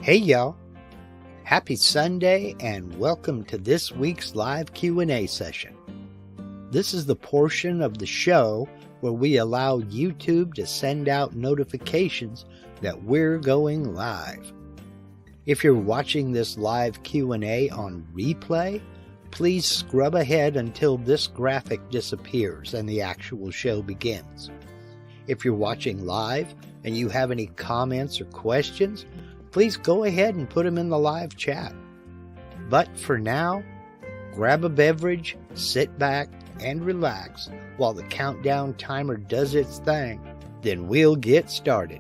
Hey y'all, happy Sunday and welcome to this week's live Q&A session. This is the portion of the show where we allow YouTube to send out notifications that we're going live. If you're watching this live Q&A on replay, please scrub ahead until this graphic disappears and the actual show begins. If you're watching live and you have any comments or questions, please go ahead and put them in the live chat. But for now, grab a beverage, sit back, and relax while the countdown timer does its thing. Then we'll get started.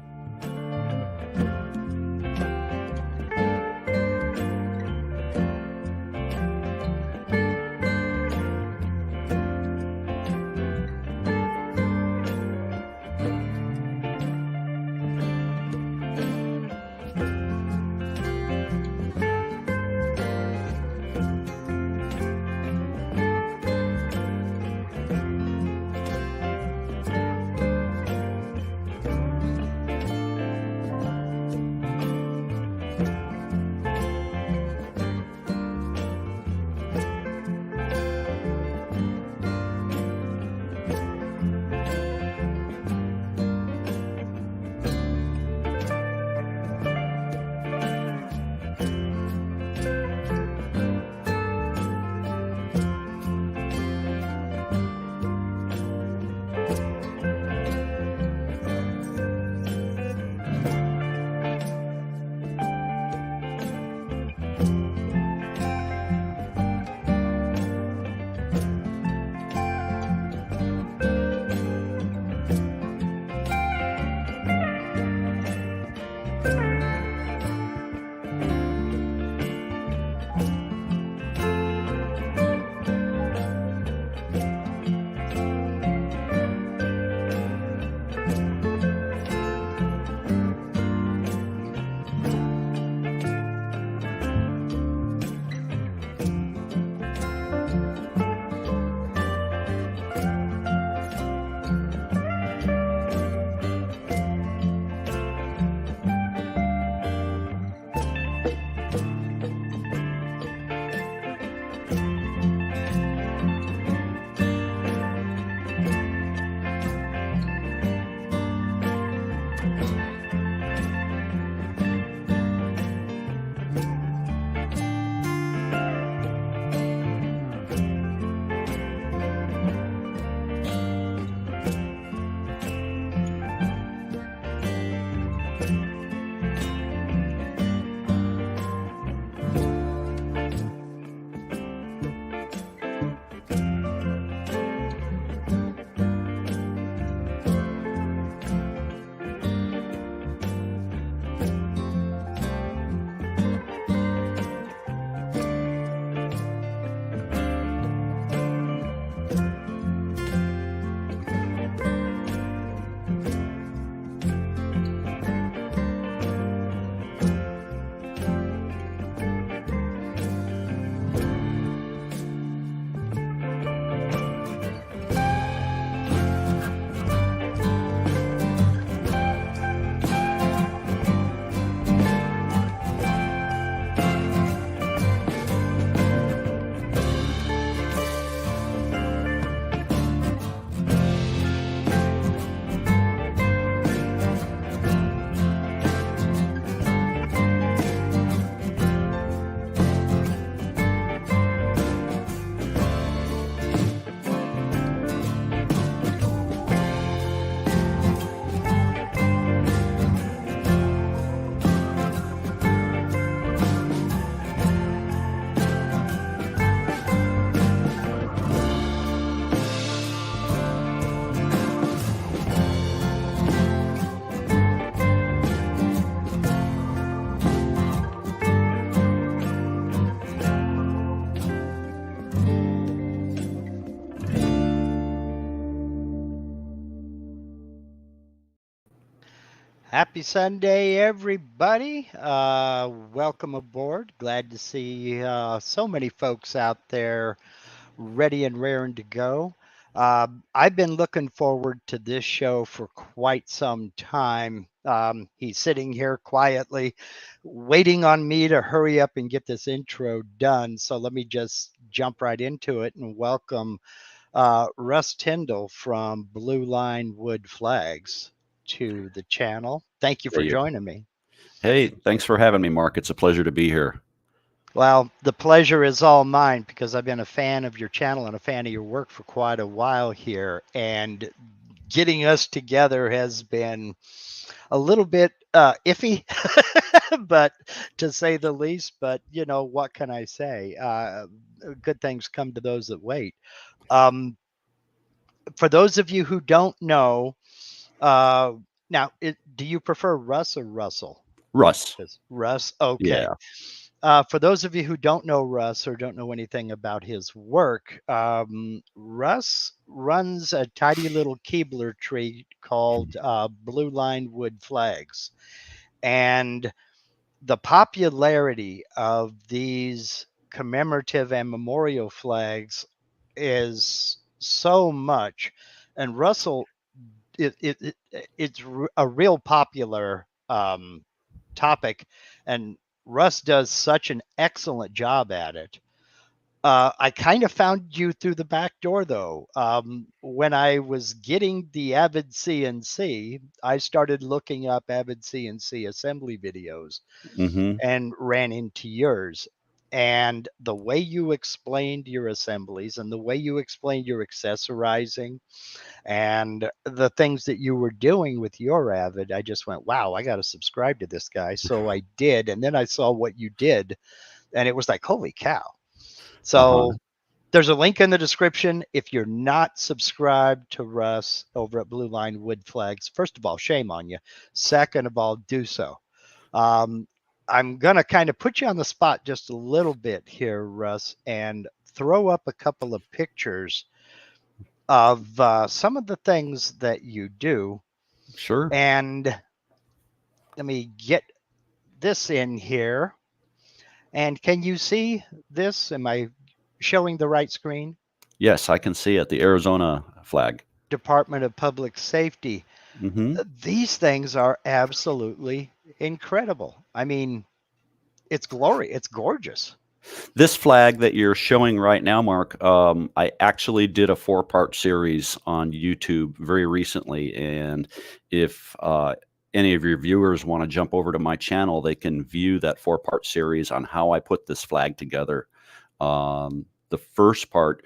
Happy Sunday, everybody. Welcome aboard. Glad to see so many folks out there ready and raring to go. I've been looking forward to this show for quite some time. He's sitting here quietly waiting on me to hurry up and get this intro done. So let me just jump right into it and welcome Russ Tyndall from Blueline Wood Flags to the channel. Thank you for joining me. Hey, thanks for having me, Mark. It's a pleasure to be here. Well, the pleasure is all mine because I've been a fan of your channel and a fan of your work for quite a while here. And getting us together has been a little bit iffy, but to say the least. But you know, what can I say? Good things come to those that wait. Um, for those of you who don't know, uh, now, do you prefer Russ or Russell? Russ. Russ. Okay. Yeah. For those of you who don't know Russ or don't know anything about his work, Russ runs a tidy little Keebler tree called Blueline Wood Flags. And the popularity of these commemorative and memorial flags is so much. And Russell, it's a real popular topic, and Russ does such an excellent job at it. I kind of found you through the back door, though. When I was getting the Avid CNC, I started looking up Avid CNC assembly videos Mm-hmm. and ran into yours. And the way you explained your assemblies and the way you explained your accessorizing and the things that you were doing with your Avid, I just went, wow, I got to subscribe to this guy. So I did. And then I saw what you did, and it was like, holy cow. Uh-huh. So there's a link in the description. If you're not subscribed to Russ over at Blueline Wood Flags, first of all, shame on you. Second of all, do so. Um, I'm going to kind of put you on the spot just a little bit here, Russ, and throw up a couple of pictures of some of the things that you do. Sure. And let me get this in here. And can you see this? Am I showing the right screen? Yes, I can see it. The Arizona flag. Department of Public Safety. Mm-hmm. These things are absolutely incredible. I mean, it's glory. It's gorgeous. This flag that you're showing right now, Mark, I actually did a 4-part series on YouTube very recently. And if any of your viewers want to jump over to my channel, they can view that 4-part series on how I put this flag together. The first part,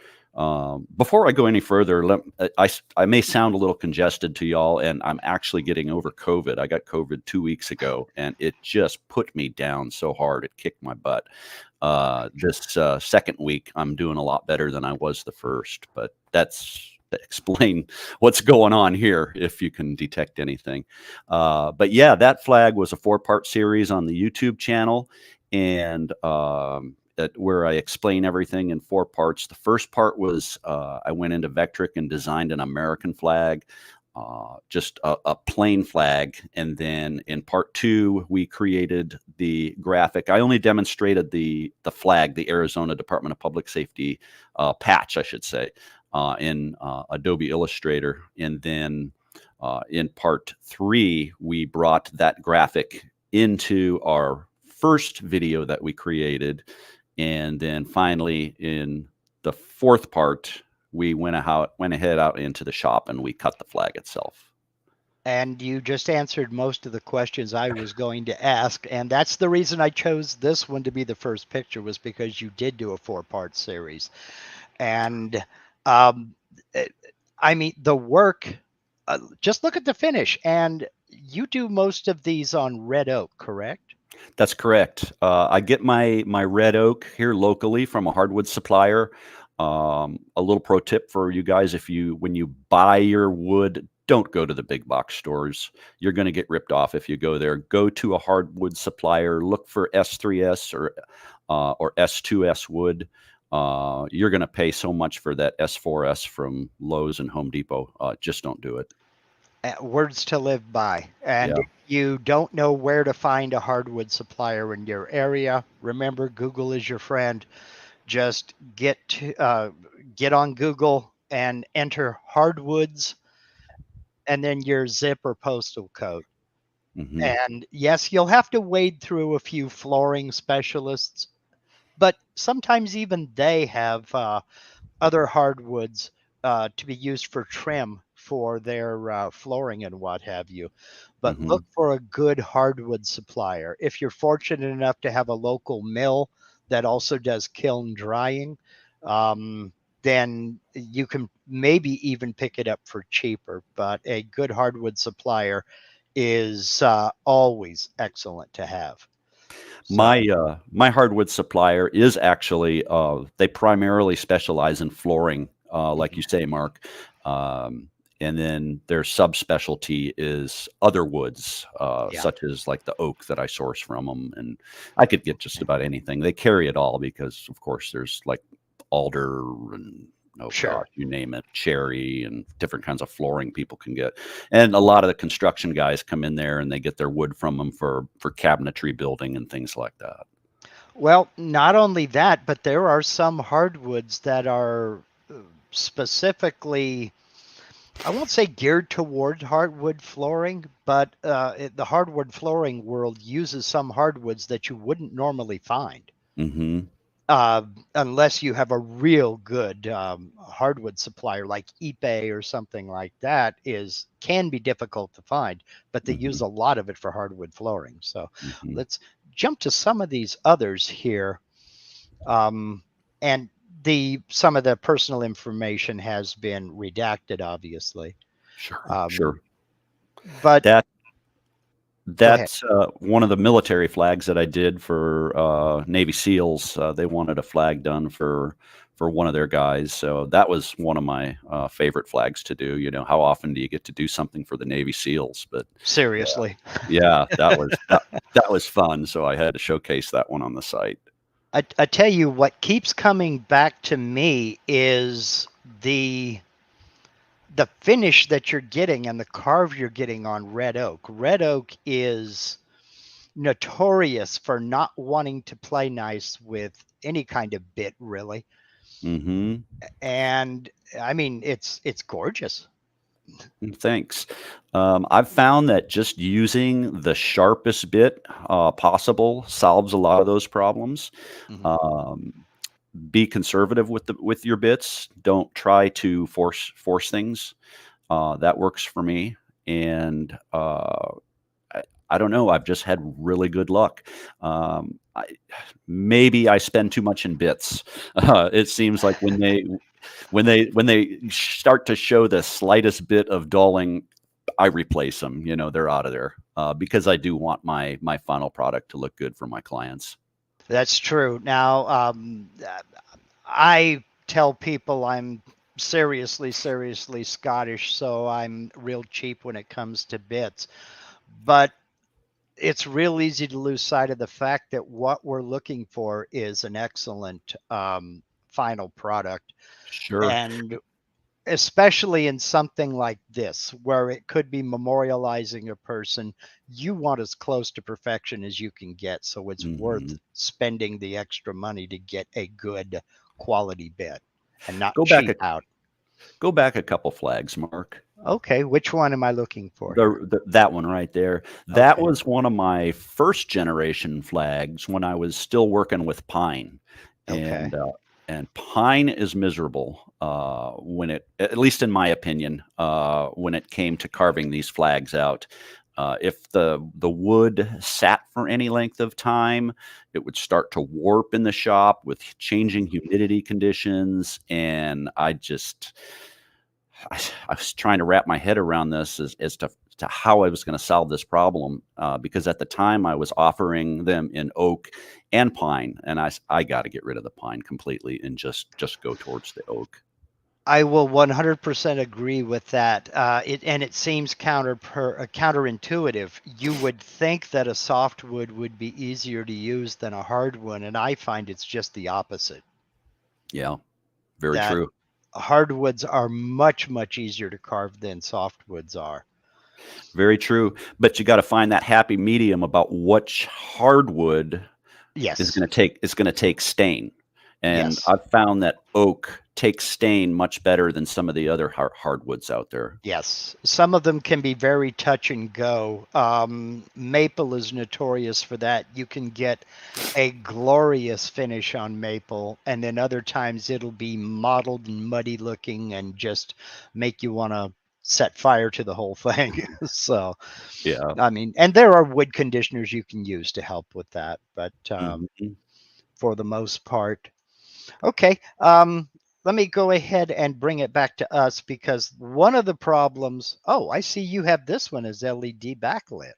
before I go any further, I may sound a little congested to y'all, and I'm actually getting over COVID. I got COVID 2 weeks ago, and it just put me down so hard. It kicked my butt. This second week, I'm doing a lot better than I was the first, but that's explain what's going on here if you can detect anything. But yeah, that flag was a 4-part series on the YouTube channel, and where I explain everything in 4 parts. The first part was I went into Vectric and designed an American flag. Just a plain flag. And then in part 2, we created the graphic. I only demonstrated the flag, the Arizona Department of Public Safety patch, I should say, in Adobe Illustrator. And then in part 3, we brought that graphic into our first video that we created. And then finally, in the 4th part, we went ahead out into the shop and we cut the flag itself. And you just answered most of the questions I was going to ask. And that's the reason I chose this one to be the first picture, was because you did do a 4-part series. And I mean, the work, just look at the finish. And you do most of these on red oak, correct? That's correct. I get my red oak here locally from a hardwood supplier. A little pro tip for you guys: when you buy your wood, don't go to the big box stores. You're going to get ripped off if you go there. Go to a hardwood supplier. Look for S3S or S2S wood. You're going to pay so much for that S4S from Lowe's and Home Depot. Just don't do it. Words to live by. And Yeah. if you don't know where to find a hardwood supplier in your area, remember, Google is your friend. Just get on Google and enter hardwoods and then your zip or postal code. Hmm. And yes, you'll have to wade through a few flooring specialists, but sometimes even they have other hardwoods to be used for trim for their flooring and what have you. But Hmm. look for a good hardwood supplier. If you're fortunate enough to have a local mill that also does kiln drying, um, then you can maybe even pick it up for cheaper. But a good hardwood supplier is always excellent to have. So, My hardwood supplier is actually they primarily specialize in flooring, like mhm, you say, Mark. Um, and then their subspecialty is other woods, yeah. such as like the oak that I source from them. And I could get just Okay. about anything. They carry it all because, of course, there's like alder and oh Sure. gosh, you name it, cherry and different kinds of flooring people can get. And a lot of the construction guys come in there and they get their wood from them for cabinetry building and things like that. Well, not only that, but there are some hardwoods that are specifically, I won't say geared toward hardwood flooring, but the hardwood flooring world uses some hardwoods that you wouldn't normally find. Mhm. uh, Unless you have a real good hardwood supplier like eBay or something like that, is can be difficult to find, but they use Mhm. a lot of it for hardwood flooring. So Mhm. let's jump to some of these others here. Um, and the some of the personal information has been redacted, obviously. Sure, Um, sure. but That go ahead. that's one of the military flags that I did for Navy SEALs. They wanted a flag done for one of their guys, so that was one of my favorite flags to do. You know, how often do you get to do something for the Navy SEALs? But yeah, Seriously. yeah, that was fun. So I had to showcase that one on the site. I tell you what keeps coming back to me is the the finish that you're getting and the carve you're getting on red oak. Red oak is notorious for not wanting to play nice with any kind of bit, really. Hmm. And I mean, it's gorgeous. Thanks. I've found that just using the sharpest bit possible solves a lot of those problems. Mhm. Um, be conservative with your bits. Don't try to force things. That works for me. And I don't know. I've just had really good luck. Maybe I spend too much in bits. It seems like when they start to show the slightest bit of dulling, I replace them. You know, they're out of there because I do want my final product to look good for my clients. That's true. Now, I tell people I'm seriously Scottish, so I'm real cheap when it comes to bits. But it's real easy to lose sight of the fact that what we're looking for is an excellent final product. Sure. And especially in something like this, where it could be memorializing a person, you want as close to perfection as you can get. So it's worth Hmm. spending the extra money to get a good quality bit and not Go back cheap a out. go back a couple flags, Mark. Okay, which one am I looking for here? That one right there. That Okay, was one of my first generation flags when I was still working with pine, okay. and pine is miserable when it, at least in my opinion, when it came to carving these flags out. If the wood sat for any length of time, it would start to warp in the shop with changing humidity conditions, and I was trying to wrap my head around this as to how I was going to solve this problem because at the time I was offering them in oak and pine, and I got to get rid of the pine completely and just go towards the oak. I will 100% agree with that. It seems counterintuitive. You would think that a softwood would be easier to use than a hardwood, and I find it's just the opposite. Yeah, very That true. hardwoods are much easier to carve than softwoods are. Very true. But you got to find that happy medium about which hardwood Yes, is going to take stain. And yes. I've found that oak takes stain much better than some of the other hardwoods out there. Yes, some of them can be very touch and go. Maple is notorious for that. You can get a glorious finish on maple, and then other times it'll be mottled and muddy looking and just make you want to set fire to the whole thing. So, Yeah. I mean, and there are wood conditioners you can use to help with that, but Mhm. for the most part, okay. Let me go ahead and bring it back to us because one of the problems. Oh, I see you have this one as LED backlit.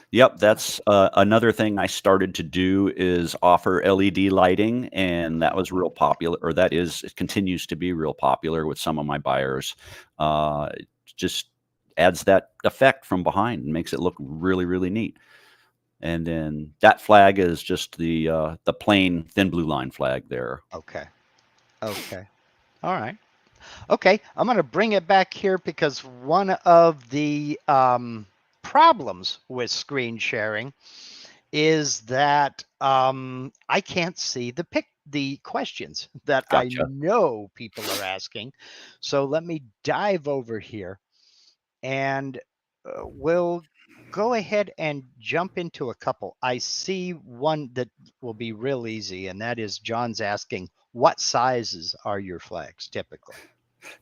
Yep, that's another thing I started to do is offer LED lighting, and that was real popular, or that is, it continues to be real popular with some of my buyers. It just adds that effect from behind and makes it look really, really neat. And then that flag is just the plain thin blue line flag there. Okay. Okay. All right. Okay. I'm going to bring it back here because one of the problems with screen sharing is that I can't see the questions that I Gotcha. know people are asking. So let me dive over here and we'll go ahead and jump into a couple. I see one that will be real easy, and that is John's asking, what sizes are your flags typically?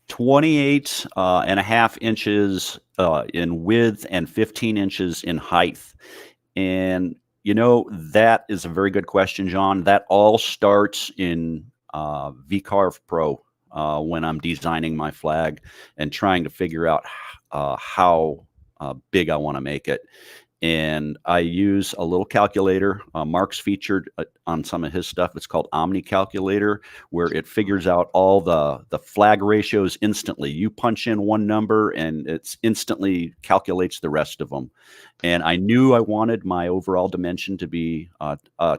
28 and a half inches in width and 15 inches in height. And that is a very good question, John. That all starts in VCarve Pro when I'm designing my flag and trying to figure out how big I want to make it. And I use a little calculator. Mark's featured on some of his stuff. It's called Omni Calculator, where it figures out all the flag ratios instantly. You punch in one number, and it's instantly calculates the rest of them. And I knew I wanted my overall dimension to be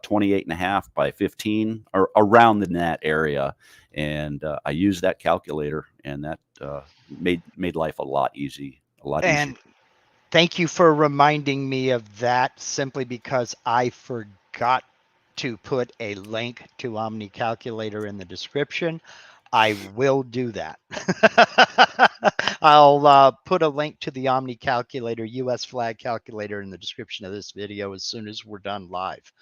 28 and a half by 15, or around in that area. And I used that calculator, and that made life a lot easier. And thank you for reminding me of that simply because I forgot to put a link to Omni Calculator in the description. I will do that. I'll put a link to the Omni Calculator, US flag calculator in the description of this video as soon as we're done live.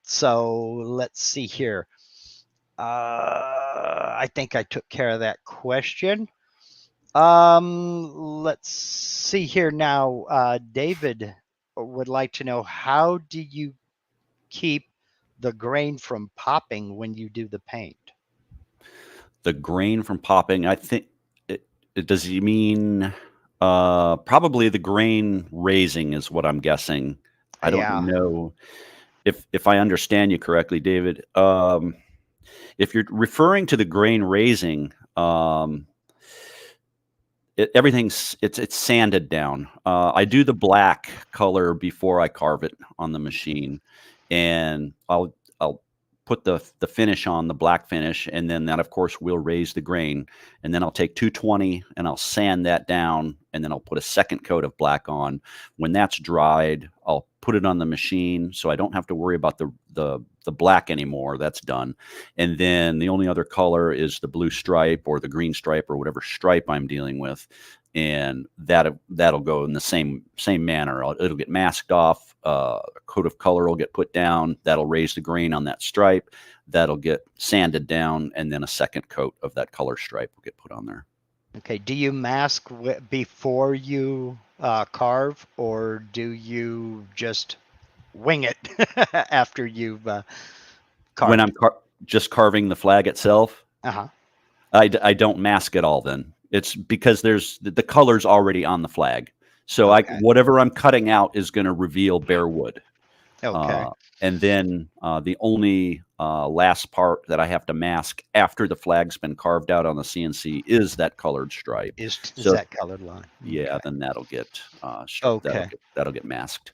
So let's see here. I think I took care of that question. Let's see here now. David would like to know, how do you keep the grain from popping when you do the paint? The grain from popping, I think does he mean probably the grain raising is what I'm guessing. I don't Yeah. know if I understand you correctly, David. If you're referring to the grain raising, everything's it's sanded down. I do the black color before I carve it on the machine, and I'll put the finish on, the black finish, and then that of course will raise the grain, and then I'll take 220 and I'll sand that down, and then I'll put a second coat of black on. When that's dried, I'll put it on the machine so I don't have to worry about the black anymore. That's done. And then the only other color is the blue stripe or the green stripe or whatever stripe I'm dealing with. And that'll go in the same manner. It'll get masked off. A coat of color will get put down. That'll raise the grain on that stripe. That'll get sanded down, and then a second coat of that color stripe will get put on there. Okay. Do you mask before you carve, or do you just wing it after you've When carved? I'm just carving the flag itself, Uh-huh. I don't mask it all then. It's because there's the color's already on the flag. So Okay. whatever I'm cutting out is going to reveal bare wood. Okay. Uh, and then the only last part that I have to mask after the flag's been carved out on the CNC is that colored stripe. Is So that colored line? yeah, Okay. then that'll get Okay. that'll get masked.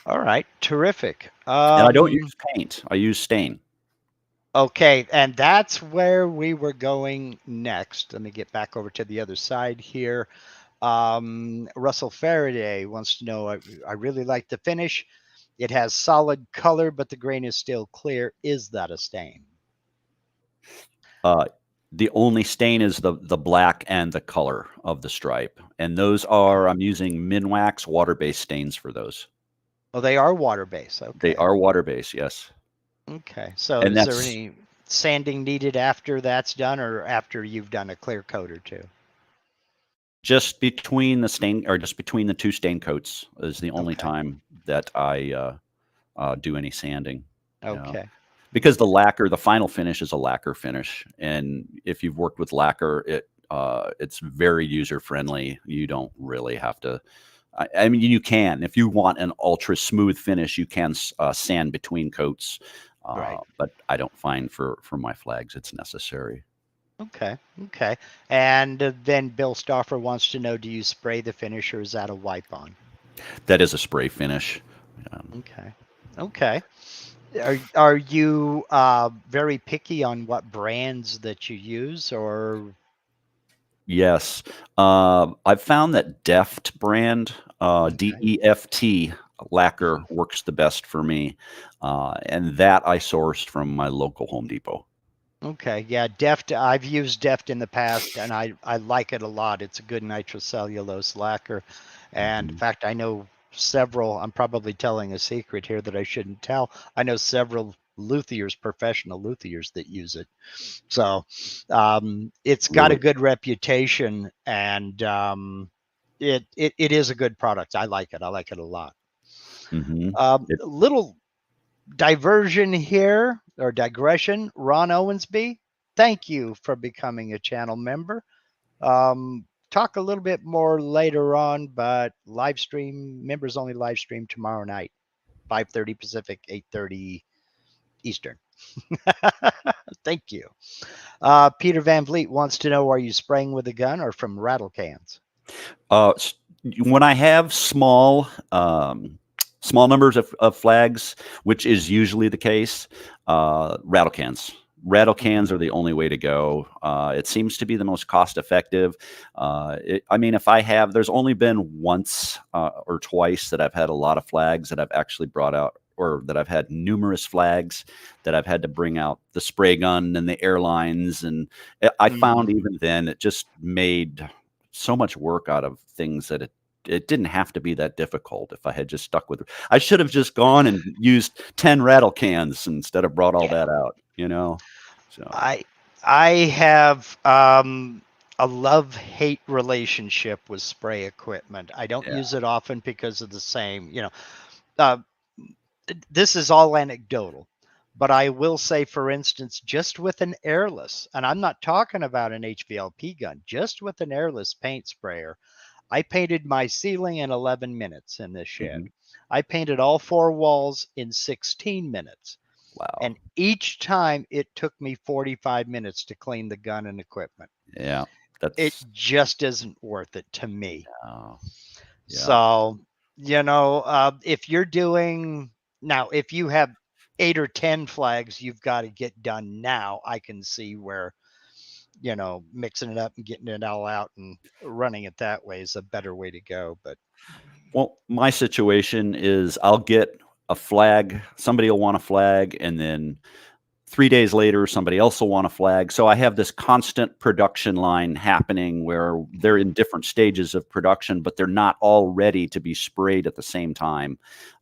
All right. Terrific. And I don't use paint. I use stain. Okay, and that's where we were going next. Let me get back over to the other side here. Russell Faraday wants to know, I really like the finish. It has solid color, but the grain is still clear. Is that a stain? The only stain is the black and the color of the stripe, and those are I'm using Minwax water-based stains for those. Oh, they are water-based. They Okay. are water-based, yes. Okay. So And is there that's any sanding needed after that's done or after you've done a clear coat or two? just between the stain or just between the two stain coats is the only Okay. time that I do any sanding. Yeah. Okay. Because the Okay. lacquer, the final finish is a lacquer finish, and if you've worked with lacquer, it's very user friendly. You don't really have to. I mean, you can if you want an ultra smooth finish, you can sand between coats, Right. but I don't find for my flags it's necessary. Okay. Okay. And then Bill Stauffer wants to know, do you spray the finish or is that a wipe on? That is a spray finish. Okay. Okay. Are you very picky on what brands that you use or Yes. I've found that Deft brand, okay. DEFT lacquer Mhm. works the best for me. And that I sourced from my local Home Depot. Okay. Yeah, Deft, I've used Deft in the past and I like it a lot. It's a good nitrocellulose lacquer. And in Mhm. fact, I know several, I'm probably telling a secret here that I shouldn't tell. I know several luthiers, professional luthiers that use it. So it's got a Really? good reputation and it is a good product. I like it. I like it a lot. Mhm. It Little diversion here or digression. Ron Owensby, thank you for becoming a channel member. Talk a little bit more later on, but live stream members only live stream tomorrow night, 5:30 Pacific, 8:30 Eastern. Thank you. Peter Van Vliet wants to know, are you spraying with a gun or from rattle cans? s when I have small numbers of flags, which is usually the case, rattle cans. Rattle Mhm. cans are the only way to go. It seems to be the most cost effective. I mean, if I have, there's only been once or twice that I've had a lot of flags that I've actually brought out, or that I've had numerous flags that I've had to bring out the spray gun and the airlines. And I found Mm, even then it just made so much work out of things that it didn't have to be that difficult if I had just stuck with it. I should have just gone and used 10 rattle cans instead of brought all yeah. that out, you know? So, I I have a love-hate relationship with spray equipment. I don't yeah. use it often because of the same, uh, this is all anecdotal, but I will say, for instance, just with an airless, and I'm not talking about an HVLP gun, just with an airless paint sprayer, I painted my ceiling in 11 minutes in this shed. Mhm. I painted all four walls in 16 minutes. Wow. And each time it took me 45 minutes to clean the gun and equipment. Yeah. It That's just isn't worth it to me. oh, yeah. So, if you're doing now, if you have 8 or 10 flags you've got to get done now, I can see where, mixing it up and getting it all out and running it that way is a better way to go. But Well, my situation is I'll get a flag, somebody will want a flag, and then 3 days later, somebody else will want a flag. So I have this constant production line happening where they're in different stages of production, but they're not all ready to be sprayed at the same time.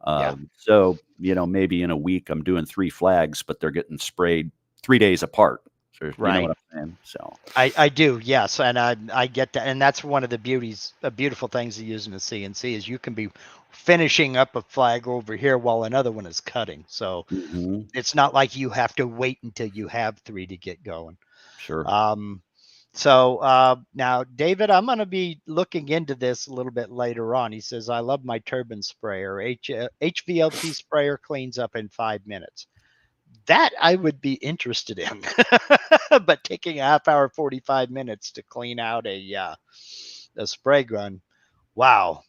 yeah, So, maybe in a week I'm doing 3 flags, but they're getting sprayed 3 days apart. So, you know right. what I'm saying? So, I do, yes, and I get that, and that's one of the beautiful things of using the CNC is you can be finishing up a flag over here while another one is cutting. So mhm, it's not like you have to wait until you have three to get going. sure. Um, now, David, I'm going to be looking into this a little bit later on. He says, I love my turbine sprayer. HVLP sprayer cleans up in 5 minutes. That I would be interested in, but taking a half hour, 45 minutes to clean out a spray gun. Wow.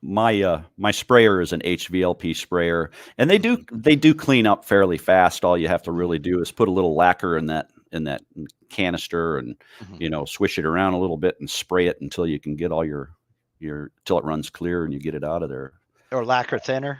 My sprayer is an HVLP sprayer, and they do Mhm, they do clean up fairly fast. All you have to mhm, really do is put a little lacquer in that canister and, mhm. swish it around a little bit and spray it until you can get all your till it runs clear and you get it out of there. Or lacquer thinner,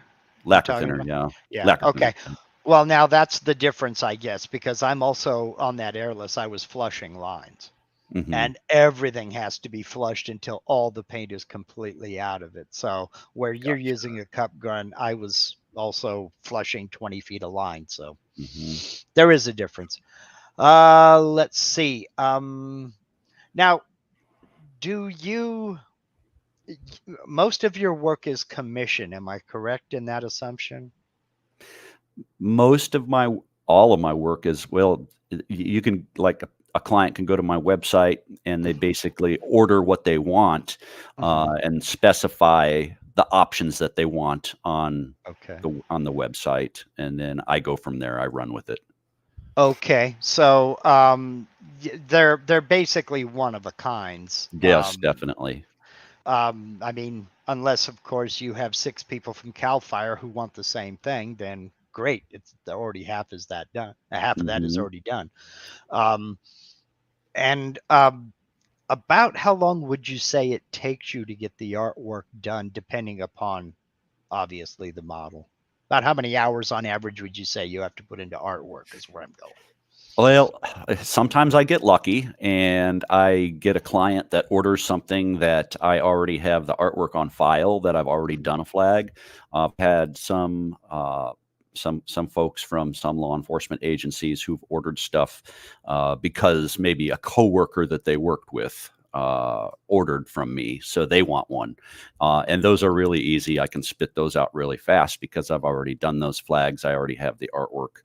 you're Lacquer talking thinner, about? yeah. Yeah. Lacquer thinner, Okay. yeah. Well, now that's the difference, I guess, because I'm also on that airless. I was flushing lines, Hmm. and everything has to be flushed until all the paint is completely out of it. So where you're Gotcha. using a cup gun, I was also flushing 20 feet of line. So Hmm. there is a difference. Let's see. Now, do you, most of your work is commission? Am I correct in that assumption? Most of my all of my work is, well, you can, like, a client can go to my website and they basically order what they want, Hmm. and specify the options that they want Okay. on the website, and then I go from there. I run with it. Okay, so they're basically one of a kinds. Yes, definitely. I mean, unless of course you have six people from Cal Fire who want the same thing, then great. It's already half is that done. Half of that is Hmm. already done. Um, and about how long would you say it takes you to get the artwork done, depending upon obviously the model? About how many hours on average would you say you have to put into artwork? Is where I'm going. Well, sometimes I get lucky and I get a client that orders something that I already have the artwork on file, that I've already done a flag. I've had some folks from some law enforcement agencies who've ordered stuff because maybe a coworker that they worked with ordered from me, so they want one. And those are really easy. I can spit those out really fast because I've already done those flags. I already have the artwork.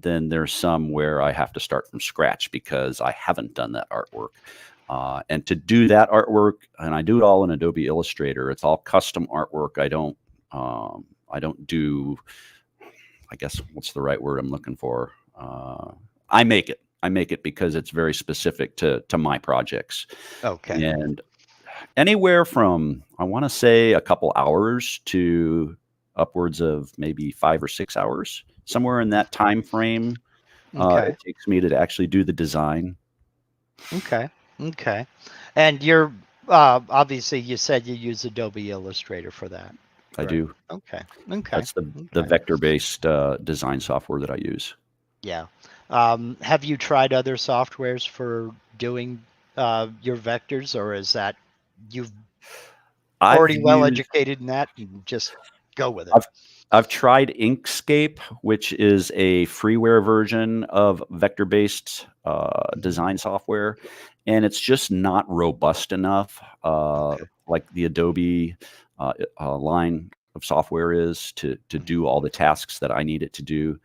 Then there's some where I have to start from scratch because I haven't done that artwork. And to do that artwork, and I do it all in Adobe Illustrator. It's all custom artwork. I don't do, I guess, what's the right word I'm looking for? I make it. I make it because it's very specific to my projects. Okay. And anywhere from, I want to say, a couple hours to upwards of maybe 5 or 6 hours, somewhere in that time frame. Okay. It takes me to actually do the design. Okay. Okay. And you're obviously you said you use Adobe Illustrator for that, I correct? do. Okay. Okay. That's the Okay. vector-based design software that I use. Yeah. Have you tried other softwares for doing your vectors, or is that you've I've already well used educated in that and just go with it? I've I've tried Inkscape, which is a freeware version of vector-based Mhm. design software, and it's just not robust enough, Okay. like the Adobe line of software is to Mhm. do all the tasks that I need it to do.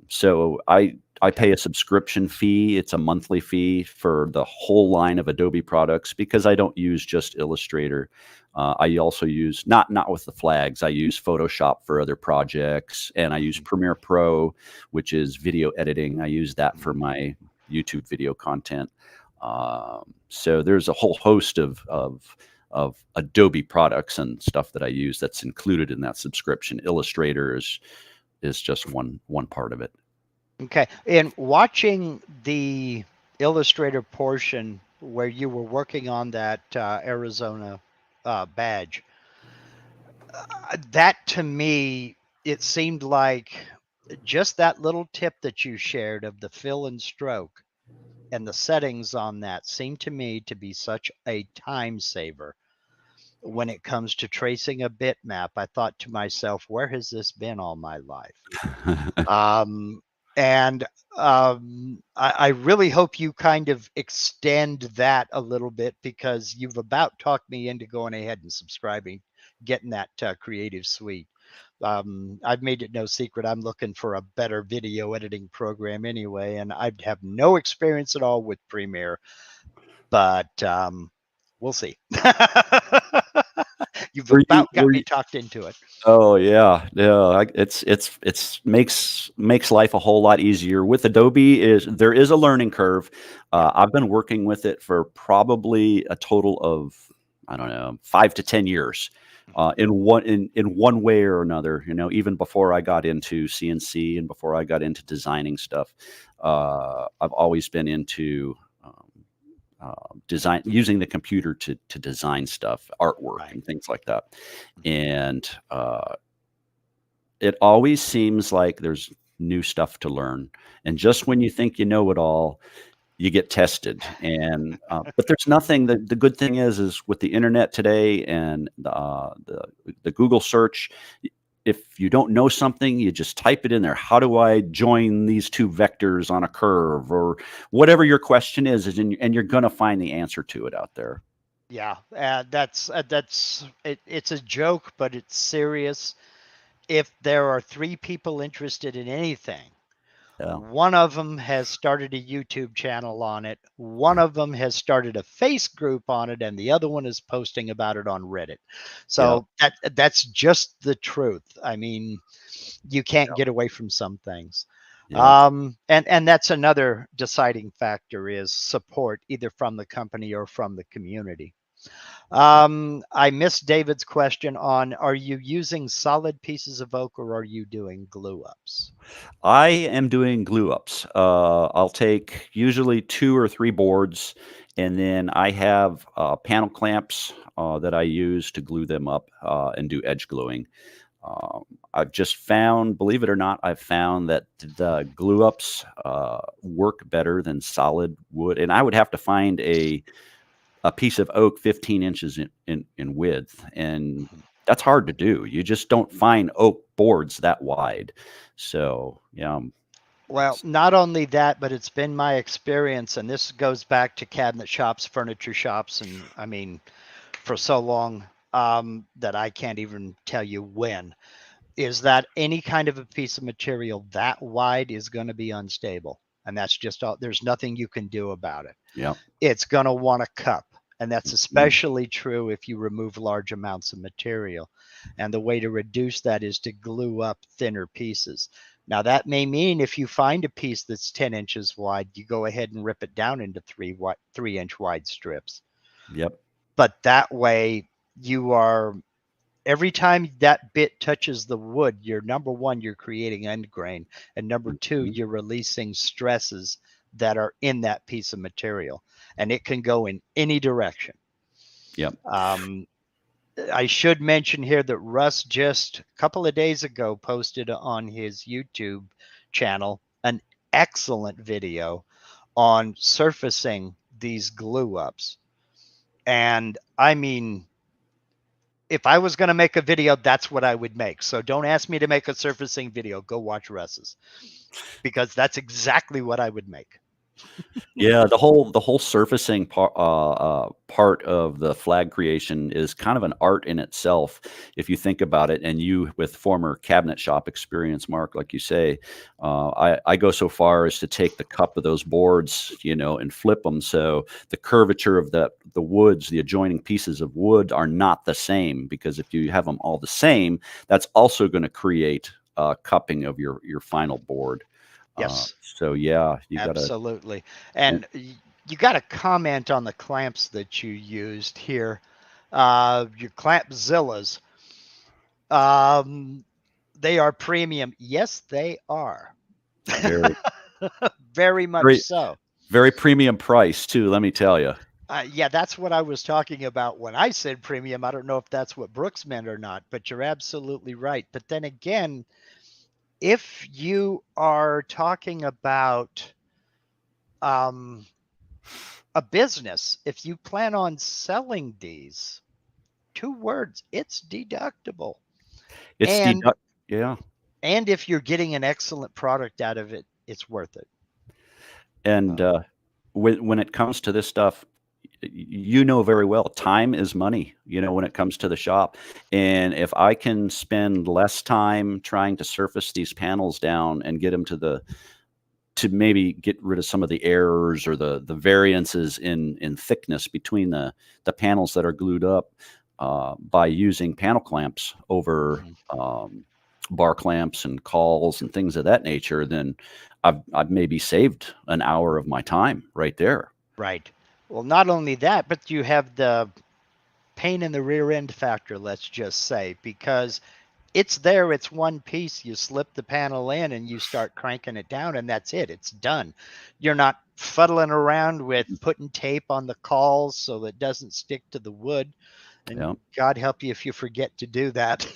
So I Okay. pay a subscription fee. It's a monthly fee for the whole line of Adobe products because I don't use just Illustrator. I also use, not with the flags. I use Photoshop for other projects, and I use Mhm. Premiere Pro, which is video editing. I use that for Mhm. my YouTube video content. So there's a whole host of Adobe products and stuff that I use that's included in that subscription. Illustrator is just one part of it. Okay. And watching the Illustrator portion where you were working on that Arizona badge, that to me, it seemed like just that little tip that you shared of the fill and stroke and the settings on that seemed to me to be such a time saver when it comes to tracing a bitmap. I thought to myself, where has this been all my life? Um, and I really hope you kind of extend that a little bit because you've about talked me into going ahead and subscribing, getting that creative suite. I've made it no secret I'm looking for a better video editing program anyway, and I have no experience at all with Premiere, but we'll see. You've Were you about got were me you talked into it. Oh, yeah, yeah, it's makes life a whole lot easier. With Adobe, there is a learning curve. Yeah. I've been working with it for probably a total of, I don't know, 5 to 10 years, Mhm. in one way or another, even before I got into CNC and before I got into designing stuff. I've always been into, design, using the computer to design stuff, artwork Right. and things like that. Mhm. And, it always seems like there's new stuff to learn. And just when you think you know it all, you get tested. And but there's nothing. The good thing is with the internet today and the Google search, if you don't know something, you just type it in there. How do I join these two vectors on a curve, or whatever your question is and you're going to find the answer to it out there. Yeah, that's it's a joke, but it's serious. If there are three people interested in anything, Yeah. one of them has started a YouTube channel on it, one of them has started a face group on it, and the other one is posting about it on Reddit. Yeah. So that's just the truth. I mean, you can't get away from some things. Yeah. And that's another deciding factor is support, either from the company or from the community. I missed David's question on, are you using solid pieces of oak or are you doing glue ups? I am doing glue ups. I'll take usually 2 or 3 boards, and then I have panel clamps that I use to glue them up and do edge gluing. I've just found, believe it or not, I've found that the glue ups work better than solid wood. And I would have to find a piece of oak 15 inches in width, and that's hard to do. You just don't find oak boards that wide. So yeah. Well, not only that, but it's been my experience, and this goes back to cabinet shops, furniture shops, and I mean, for so long that I can't even tell you when, is that any kind of a piece of material that wide is going to be unstable. And that's just all, there's nothing you can do about it. Yeah. It's going to want a cup. And that's Mhm. especially true if you remove large amounts of material. And the way to reduce that is to glue up thinner pieces. Now, that may mean if you find a piece that's 10 inches wide, you go ahead and rip it down into 3-inch wide strips. Yep. But that way, you are, every time that bit touches the wood, you're, number one, you're creating end grain. And number two, Mhm. you're releasing stresses that are in that piece of material. And it can go in any direction. Yep. I should mention here that Russ just a couple of days ago posted on his YouTube channel an excellent video on surfacing these glue ups. And I mean, if I was going to make a video, that's what I would make. So don't ask me to make a surfacing video. Go watch Russ's, because that's exactly what I would make. Yeah, the whole surfacing part of the flag creation is kind of an art in itself, if you think about it. And you, with former cabinet shop experience, Mark, like you say, I go so far as to take the cup of those boards, and flip them so the curvature of the woods, the adjoining pieces of wood, are not the same. Because if you have them all the same, that's also going to create cupping of your final board. Yes, So yeah, you got to. absolutely. And you got to comment on the clamps that you used here. Your Clampzillas, they are premium. Yes, they are. Very, Very much very, so. very premium price too. Let me tell you. Yeah, that's what I was talking about when I said premium. I don't know if that's what Brooks meant or not, but you're absolutely right. But then again, if you are talking about a business, if you plan on selling these, 2 words, it's deductible. It's And deduct. Yeah, and if you're getting an excellent product out of it, it's worth it. and when it comes to this stuff, you know very well, time is money. When it comes to the shop, and if I can spend less time trying to surface these panels down and get them to maybe get rid of some of the errors or the variances in thickness between the panels that are glued up by using panel clamps over bar clamps and cauls and things of that nature, then I've maybe saved an hour of my time right there. Right. Well, not only that, but you have the pain in the rear end factor, let's just say, because it's there, it's one piece. You slip the panel in and you start cranking it down, and that's it. It's done. You're not fuddling around with putting tape on the cauls so it doesn't stick to the wood. And Yeah. God help you if you forget to do that.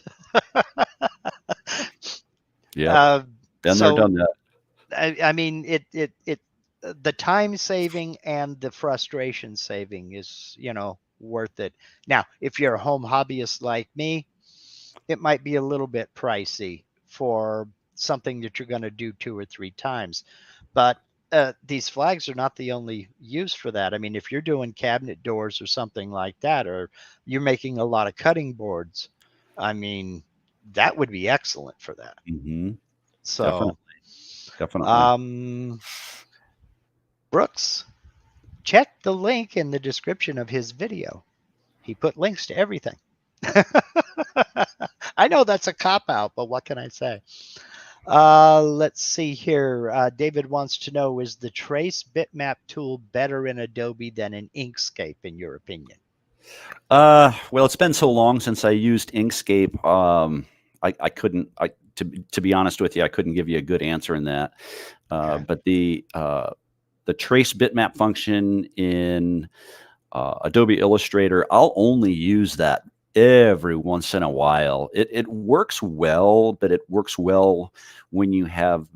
Yep. Uh, Been there, so done that. I mean, the time saving and the frustration saving is, worth it. Now, if you're a home hobbyist like me, it might be a little bit pricey for something that you're going to do 2 or 3 times. But these flags are not the only use for that. I mean, if you're doing cabinet doors or something like that, or you're making a lot of cutting boards, I mean, that would be excellent for that. Hmm. So, Definitely. Definitely. um, Brooks, check the link in the description of his video. He put links to everything. I know that's a cop out, but what can I say? Let's see here. David wants to know, is the trace bitmap tool better in Adobe than in Inkscape, in your opinion? Well, it's been so long since I used Inkscape. I couldn't. To be honest with you, I couldn't give you a good answer in that. Okay. But the trace bitmap function in Adobe Illustrator, I'll only use that every once in a while. It works well, but it works well when you have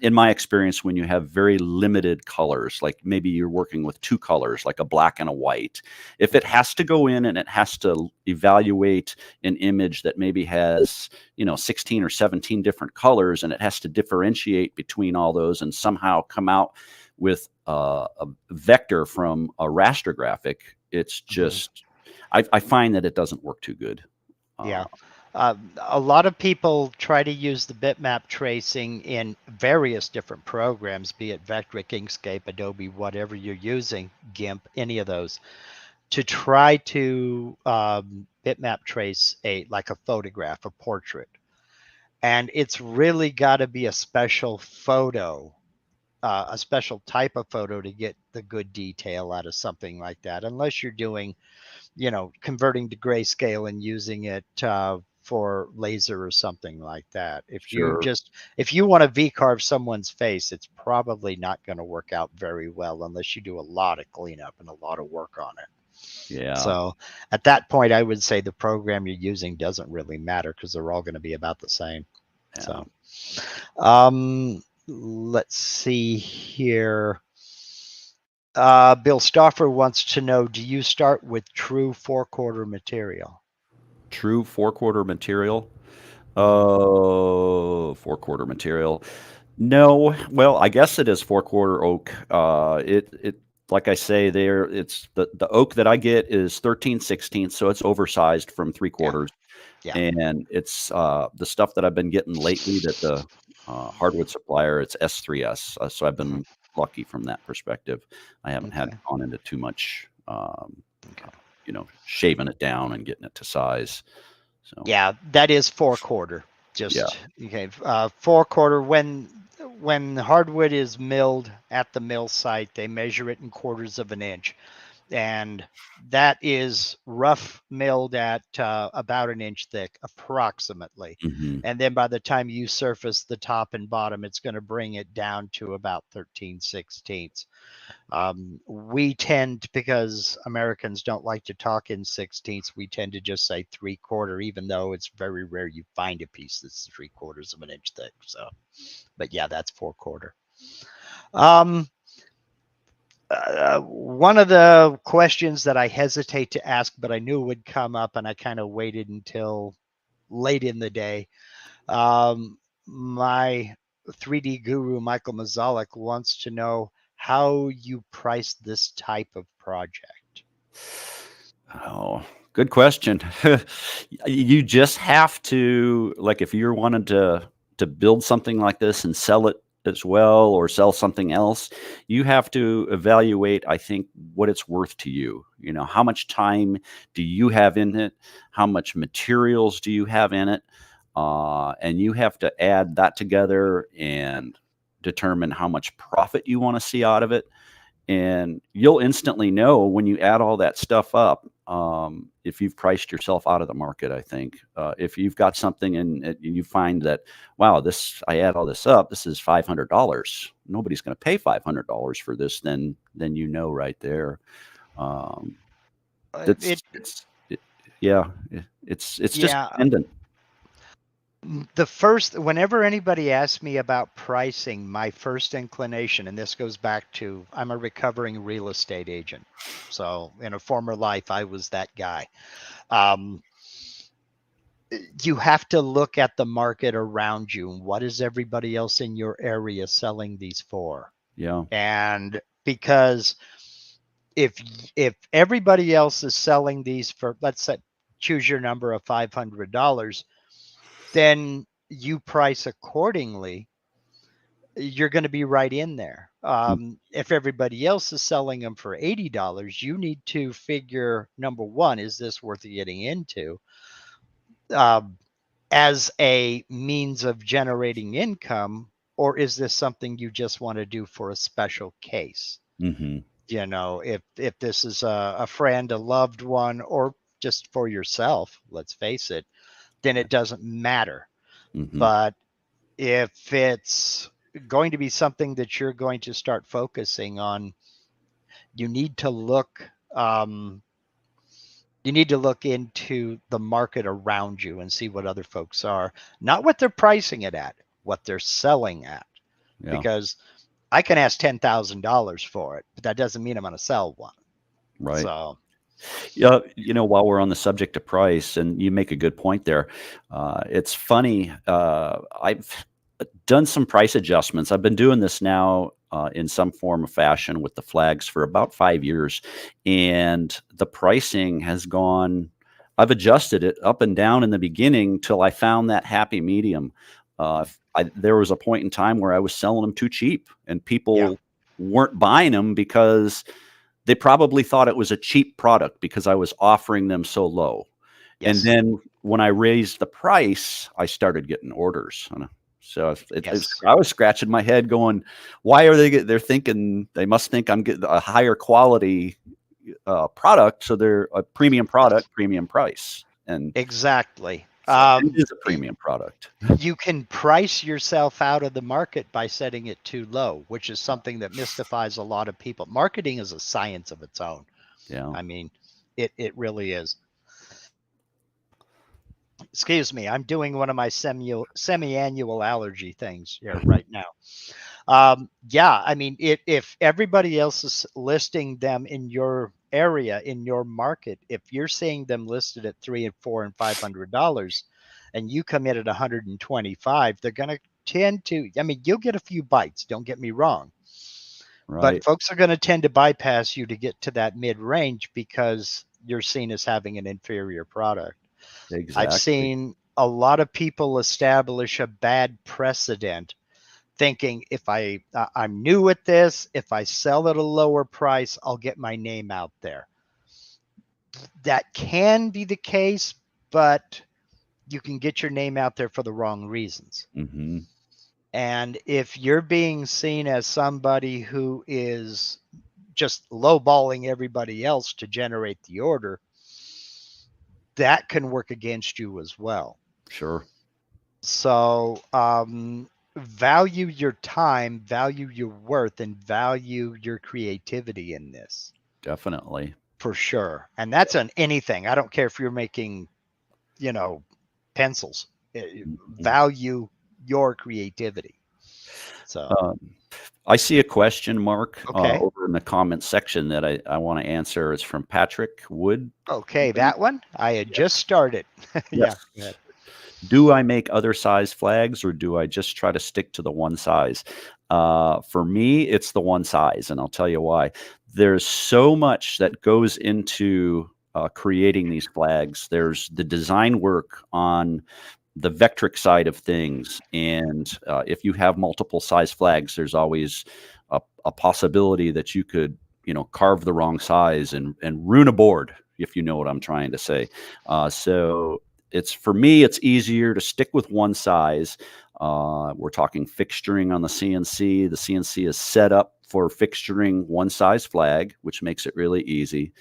in my experience, when you have very limited colors, like maybe you're working with two colors, like a black and a white. If it has to go in and it has to evaluate an image that maybe has, 16 or 17 different colors, and it has to differentiate between all those and somehow come out with a vector from a raster graphic, it's just, I find that it doesn't work too good. Yeah. A lot of people try to use the bitmap tracing in various different programs, be it Vectric, Inkscape, Adobe, whatever you're using, GIMP, any of those, to try to bitmap trace like a photograph, a portrait. And it's really got to be a special photo, a special type of photo to get the good detail out of something like that, unless you're doing, converting to grayscale and using it for laser or something like that. Sure. If you want to V-carve someone's face, it's probably not going to work out very well unless you do a lot of cleanup and a lot of work on it. Yeah. So at that point, I would say the program you're using doesn't really matter because they're all going to be about the same. Yeah. So, let's see here. Bill Stoffer wants to know, do you start with true 4/4 material? True 4/4 material. Mhm. 4/4 material. No, well, I guess it is 4/4 oak. It like I say there, it's the oak that I get is 13/16, so it's oversized from three Yeah, quarters. yeah. And it's the stuff that I've been getting lately that the hardwood supplier, it's S3S. So I've Mhm. been lucky from that perspective. I haven't had Okay, gone into too much, okay. shaving it down and getting it to size. So Yeah, that is 4/4. yeah. Just okay. 4/4, when hardwood is milled at the mill site, they measure it in quarters of an inch, and that is rough milled at about an inch thick, approximately. Hmm. And then by the time you surface the top and bottom, it's going to bring it down to about 13/16. We tend, because Americans don't like to talk in sixteenths, we tend to just say 3/4, even though it's very rare you find a piece that's 3/4 of an inch thick. So, but yeah, that's 4/4. Um, one of the questions that I hesitate to ask, but I knew would come up, and I kind of waited until late in the day. My 3D guru, Michael Mazalik, wants to know how you price this type of project. Oh, good question. You just have to, like, if you're wanting to build something like this and sell it as well, or sell something else, you have to evaluate, I think, what it's worth to you. How much time do you have in it? How much materials do you have in it? And you have to add that together and determine how much profit you want to see out of it. And you'll instantly know when you add all that stuff up, if you've priced yourself out of the market. I think if you've got something and you find that, wow, I add all this up, this is $500. Nobody's going to pay $500 for this. Then right there. Um, It yeah, it's just Yeah, dependent. Whenever anybody asks me about pricing, my first inclination, and this goes back to, I'm a recovering real estate agent. So in a former life, I was that guy. Um, you have to look at the market around you. What is everybody else in your area selling these for? Yeah. And because if if everybody else is selling these for, let's say, choose your number of $500, then you price accordingly. You're going to be right in there. Mm. If everybody else is selling them for $80, you need to figure, number one, is this worth getting into? Um, as a means of generating income, or is this something you just want to do for a special case? Mm-hmm. If this is a friend, a loved one, or just for yourself, let's face it, then it doesn't matter. Mm-hmm. But if it's going to be something that you're going to start focusing on, you need to look um, you need to look into the market around you and see what other folks are, not what they're pricing it at, what they're selling at. Yeah. Because I can ask $10,000 for it, but that doesn't mean I'm going to sell one. Right. So, Yeah, while we're on the subject of price, and you make a good point there, it's funny. I've done some price adjustments. I've been doing this now in some form of fashion with the flags for about 5 years, and the pricing has gone. I've adjusted it up and down in the beginning till I found that happy medium. There was a point in time where I was selling them too cheap, and yeah, people weren't buying them because they probably thought it was a cheap product because I was offering them so low. And yes, then when I raised the price, I started getting orders. So yes, I was scratching my head going, why are they're thinking, they must think I'm getting a higher quality product. So they're a premium yes, product, premium price. And exactly. so it is a premium product. You can price yourself out of the market by setting it too low, which is something that mystifies a lot of people. Marketing is a science of its own. Yeah. I mean, it really is. Excuse me, I'm doing one of my semi-annual allergy things here right now. Yeah, I mean, if everybody else is listing them in your area, in your market, if you're seeing them listed at $300 and $400 and $500, and you come in at 125, they're going to tend to. I mean, you'll get a few bites. Don't get me wrong, but Right. folks are going to tend to bypass you to get to that mid range because you're seen as having an inferior product. I've Exactly. seen a lot of people establish a bad precedent thinking, if I'm new at this, if I sell at a lower price, I'll get my name out there. That can be the case, but you can get your name out there for the wrong reasons. Mm-hmm. And if you're being seen as somebody who is just lowballing everybody else to generate the order, that can work against you as well. Sure. So, value your time, value your worth, and value your creativity in this, Definitely. for sure. And that's on anything. I don't care if you're making, you know, pencils. Mhm. Value your creativity. So, Um, I see a question, Mark, okay. over in the comment section that I want to answer. It's from Patrick Wood. Okay, that one I had Yeah. just started. Yeah, Yes. go ahead. Do I make other size flags, or do I just try to stick to the one size? For me, it's the one size, and I'll tell you why. There's so much that goes into creating these flags. There's the design work on the Vectric side of things, and if you have multiple size flags, there's always a possibility that you could, carve the wrong size and ruin a board, if you know what I'm trying to say. So for me, it's easier to stick with one size. We're talking fixturing on the CNC. The CNC is set up for fixturing one size flag, which makes it really easy.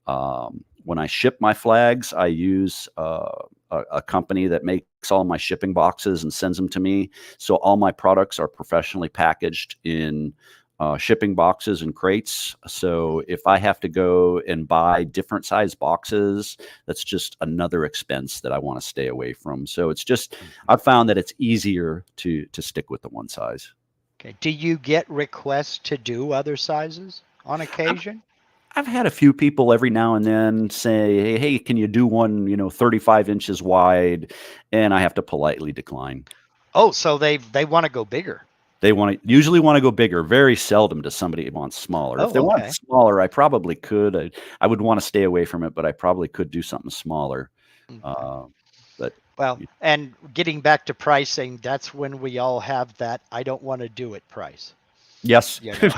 When I ship my flags, I use a company that makes all my shipping boxes and sends them to me. So all my products are professionally packaged in shipping boxes and crates. So if I have to go and buy different size boxes, that's just another expense that I want to stay away from. So it's just, I've found that it's easier to stick with the one size. Okay. Do you get requests to do other sizes on occasion? I've had a few people every now and then say, hey, can you do one, 35 inches wide? And I have to politely decline. Oh, so they want to go bigger. They usually want to go bigger. Very seldom does somebody want smaller. If they Oh, want okay. smaller, I probably could. I would want to stay away from it, but I probably could do something smaller. Okay. Uh, but Well, and getting back to pricing, that's when we all have that I don't want to do it price. yes, You know.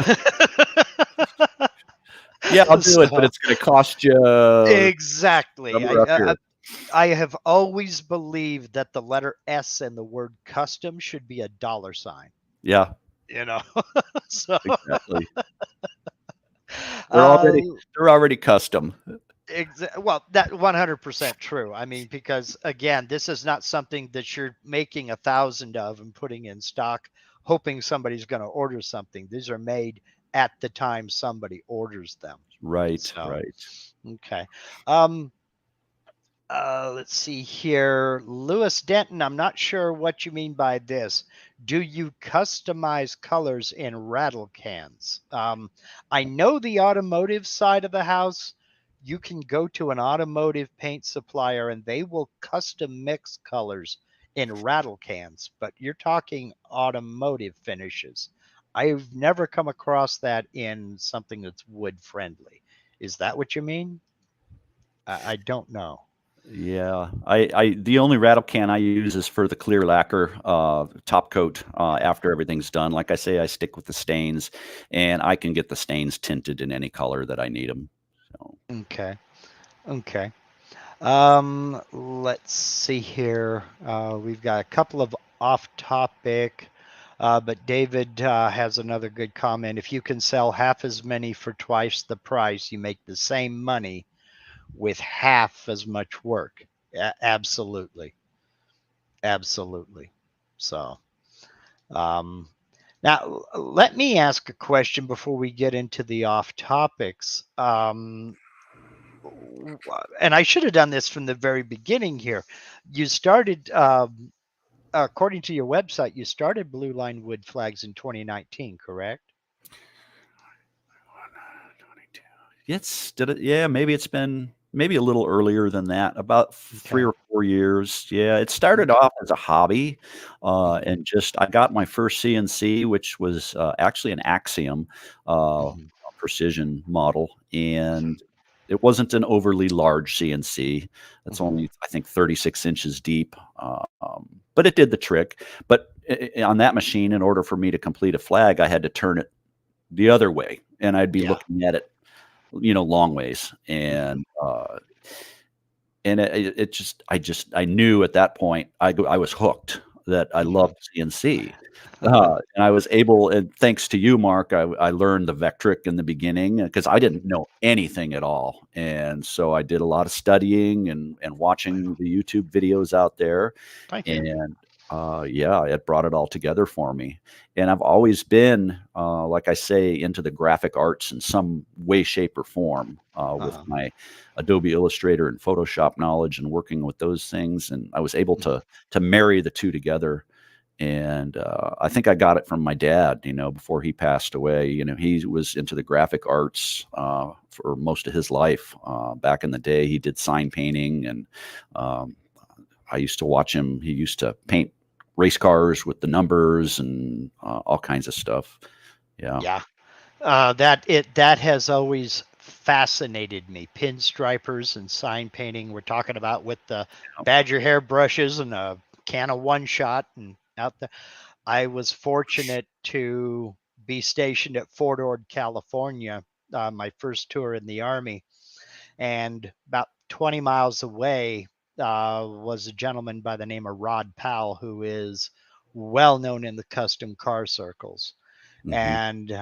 yeah, I'll do it, but So, it's going to cost you exactly. number up here. I have always believed that the letter S in the word custom should be a $sign. Yeah, You know. So exactly. uh, They're already custom. well, that 100% true. I mean, because again, this is not something that you're making 1,000 of and putting in stock, hoping somebody's going to order something. These are made at the time somebody orders them. Right, So, right. okay. Let's see here. Lewis Denton, I'm not sure what you mean by this. Do you customize colors in rattle cans? I know the automotive side of the house, you can go to an automotive paint supplier and they will custom mix colors in rattle cans, but you're talking automotive finishes. I've never come across that in something that's wood friendly. Is that what you mean? I don't know. Yeah, I the only rattle can I use is for the clear lacquer top coat after everything's done. Like I say, I stick with the stains, and I can get the stains tinted in any color that I need them. So, Okay. Okay. Let's see here. We've got a couple of off topic, but David has another good comment. If you can sell half as many for twice the price, you make the same money with half as much work. Absolutely. Absolutely. So, um, now let me ask a question before we get into the off topics. And I should have done this from the very beginning here. You started, according to your website, you started Blue Line Wood Flags in 2019, correct? did it? Yeah, maybe it's been maybe a little earlier than that, about 3 or 4 years. Yeah, it started Okay. off as a hobby, Mhm. and just I got my first CNC, which was actually an Axiom Mhm. precision model, and it wasn't an overly large CNC. It's Mhm. only I think 36 inches deep, but it did the trick. But on that machine, in order for me to complete a flag, I had to turn it the other way, and I'd be Yeah. looking at it long ways. Mhm. And I knew at that point I was hooked that I Mhm. loved CNC. And I was able, and thanks to you, Mark, I learned the Vectric in the beginning because I didn't know anything at all. And so I did a lot of studying and watching the YouTube videos out there. Thank you. And yeah, it brought it all together for me. And I've always been, like I say, into the graphic arts in some way, shape, or form with Uh-huh. my Adobe Illustrator and Photoshop knowledge and working with those things. And I was able Mhm. to marry the two together. And I think I got it from my dad, before he passed away. He was into the graphic arts for most of his life. Back in the day, he did sign painting, and um, I used to watch him. He used to paint race cars with the numbers and all kinds of stuff. Yeah. Yeah. That has always fascinated me. Pinstripers and sign painting. We're talking about with the Badger hair brushes and a can of one shot and out there. I was fortunate to be stationed at Fort Ord, California, my first tour in the Army. And about 20 miles away was a gentleman by the name of Rod Powell, who is well known in the custom car circles. Hmm. And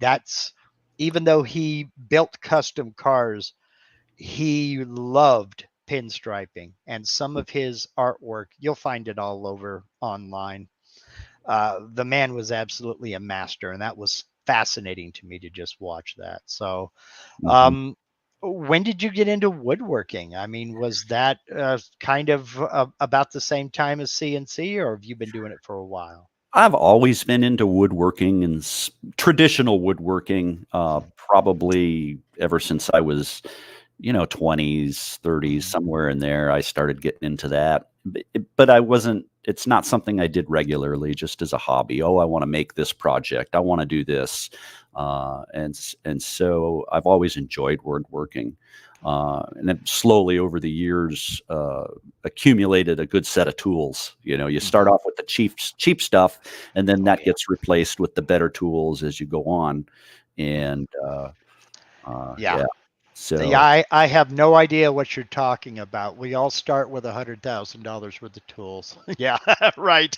that's even though he built custom cars, he loved pinstriping. And some of his artwork, you'll find it all over online. The man was absolutely a master, and that was fascinating to me to just watch that. So, Mhm. um, when did you get into woodworking? I mean, was that kind of about the same time as CNC, or have you been doing it for a while? I've always been into woodworking and traditional woodworking, probably ever since I was, 20s, 30s, Mhm. somewhere in there. I started getting into that. But I wasn't, it's not something I did regularly, just as a hobby. Oh, I want to make this project. I want to do this. And so I've always enjoyed woodworking. And then slowly over the years, accumulated a good set of tools. You start Mhm. off with the cheap stuff, and then Oh that yeah. gets replaced with the better tools as you go on. And Yeah. yeah, Yeah, so I have no idea what you're talking about. We all start with $100,000 worth of tools. Yeah, right.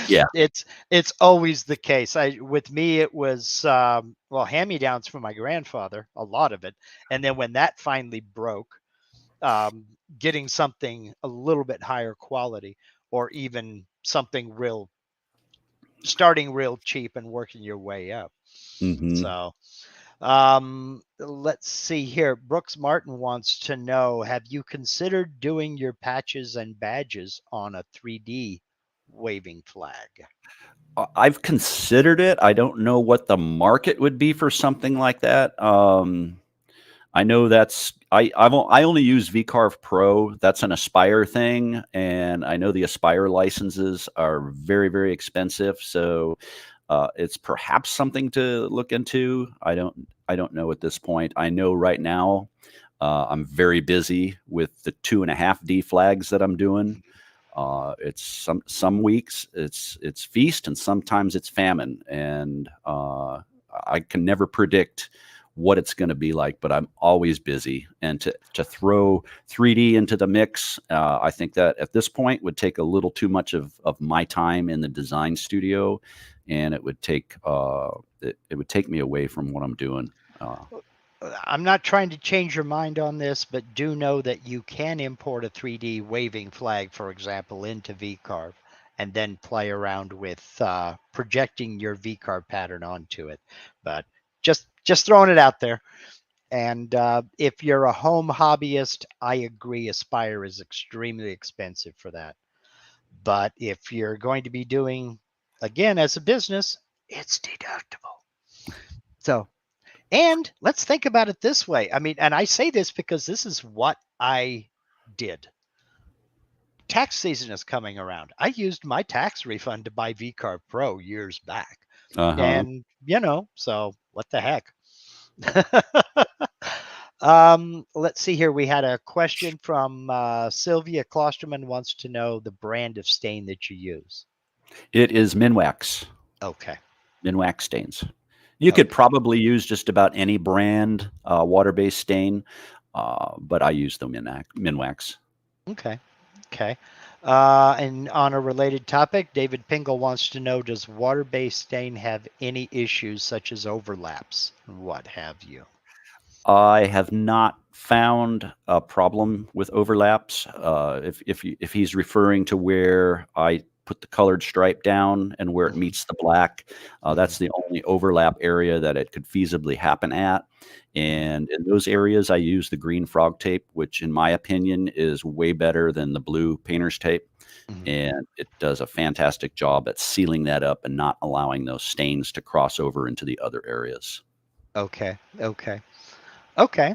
yeah. It's always the case. I with me it was well, hand-me-downs from my grandfather, a lot of it. And then when that finally broke, um, getting something a little bit higher quality, or even something real, starting real cheap and working your way up. Hmm. So, let's see here. Brooks Martin wants to know, have you considered doing your patches and badges on a 3D waving flag? I've considered it. I don't know what the market would be for something like that. I know that's I only use VCarve Pro. That's an Aspire thing, and I know the Aspire licenses are very, very expensive. So it's perhaps something to look into. I don't know at this point. I know right now I'm very busy with the 2.5D flags that I'm doing. It's some weeks it's feast, and sometimes it's famine, and I can never predict what it's going to be like. But I'm always busy, and to throw 3D into the mix, I think that at this point would take a little too much of my time in the design studio, and it would take me away from what I'm doing. Uh, I'm not trying to change your mind on this, but do know that you can import a 3D waving flag, for example, into VCarve and then play around with projecting your VCarve pattern onto it. But just throwing it out there. And if you're a home hobbyist, I agree, Aspire is extremely expensive for that. But if you're going to be doing, again, as a business, it's deductible. So, and let's think about it this way. I mean, and I say this because this is what I did. Tax season is coming around. I used my tax refund to buy VCarve Pro years back. uh-huh. And, so what the heck? Let's see here. We had a question from Sylvia Klosterman wants to know the brand of stain that you use. It is Minwax. Okay. Minwax stains. You could Okay. probably use just about any brand water-based stain, but I use the Minwax. Okay. Okay. And on a related topic, David Pingle wants to know, does water-based stain have any issues such as overlaps? What have you? I have not found a problem with overlaps. If he's referring to where I put the colored stripe down and where it Hmm. meets the black, Hmm. that's the only overlap area that it could feasibly happen at. Hmm. And in those areas, I use the green frog tape, which in my opinion is way better than the blue painter's tape. Hmm. And it does a fantastic job at sealing that up and not allowing those stains to cross over into the other areas. Okay. Okay. Okay.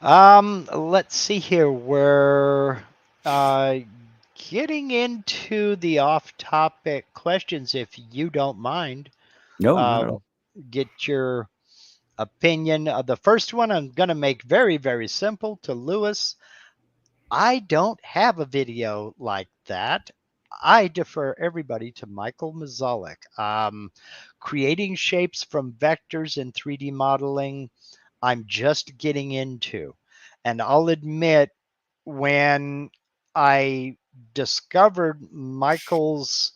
Let's see here. We're uh, getting into the off-topic questions, if you don't mind. No, not at Um, all. get your opinion. The first one I'm going to make very, very simple to Lewis. I don't have a video like that. I defer everybody to Michael Mazalik. Creating shapes from vectors in 3D modeling, I'm just getting into. And I'll admit, when I discovered Michael's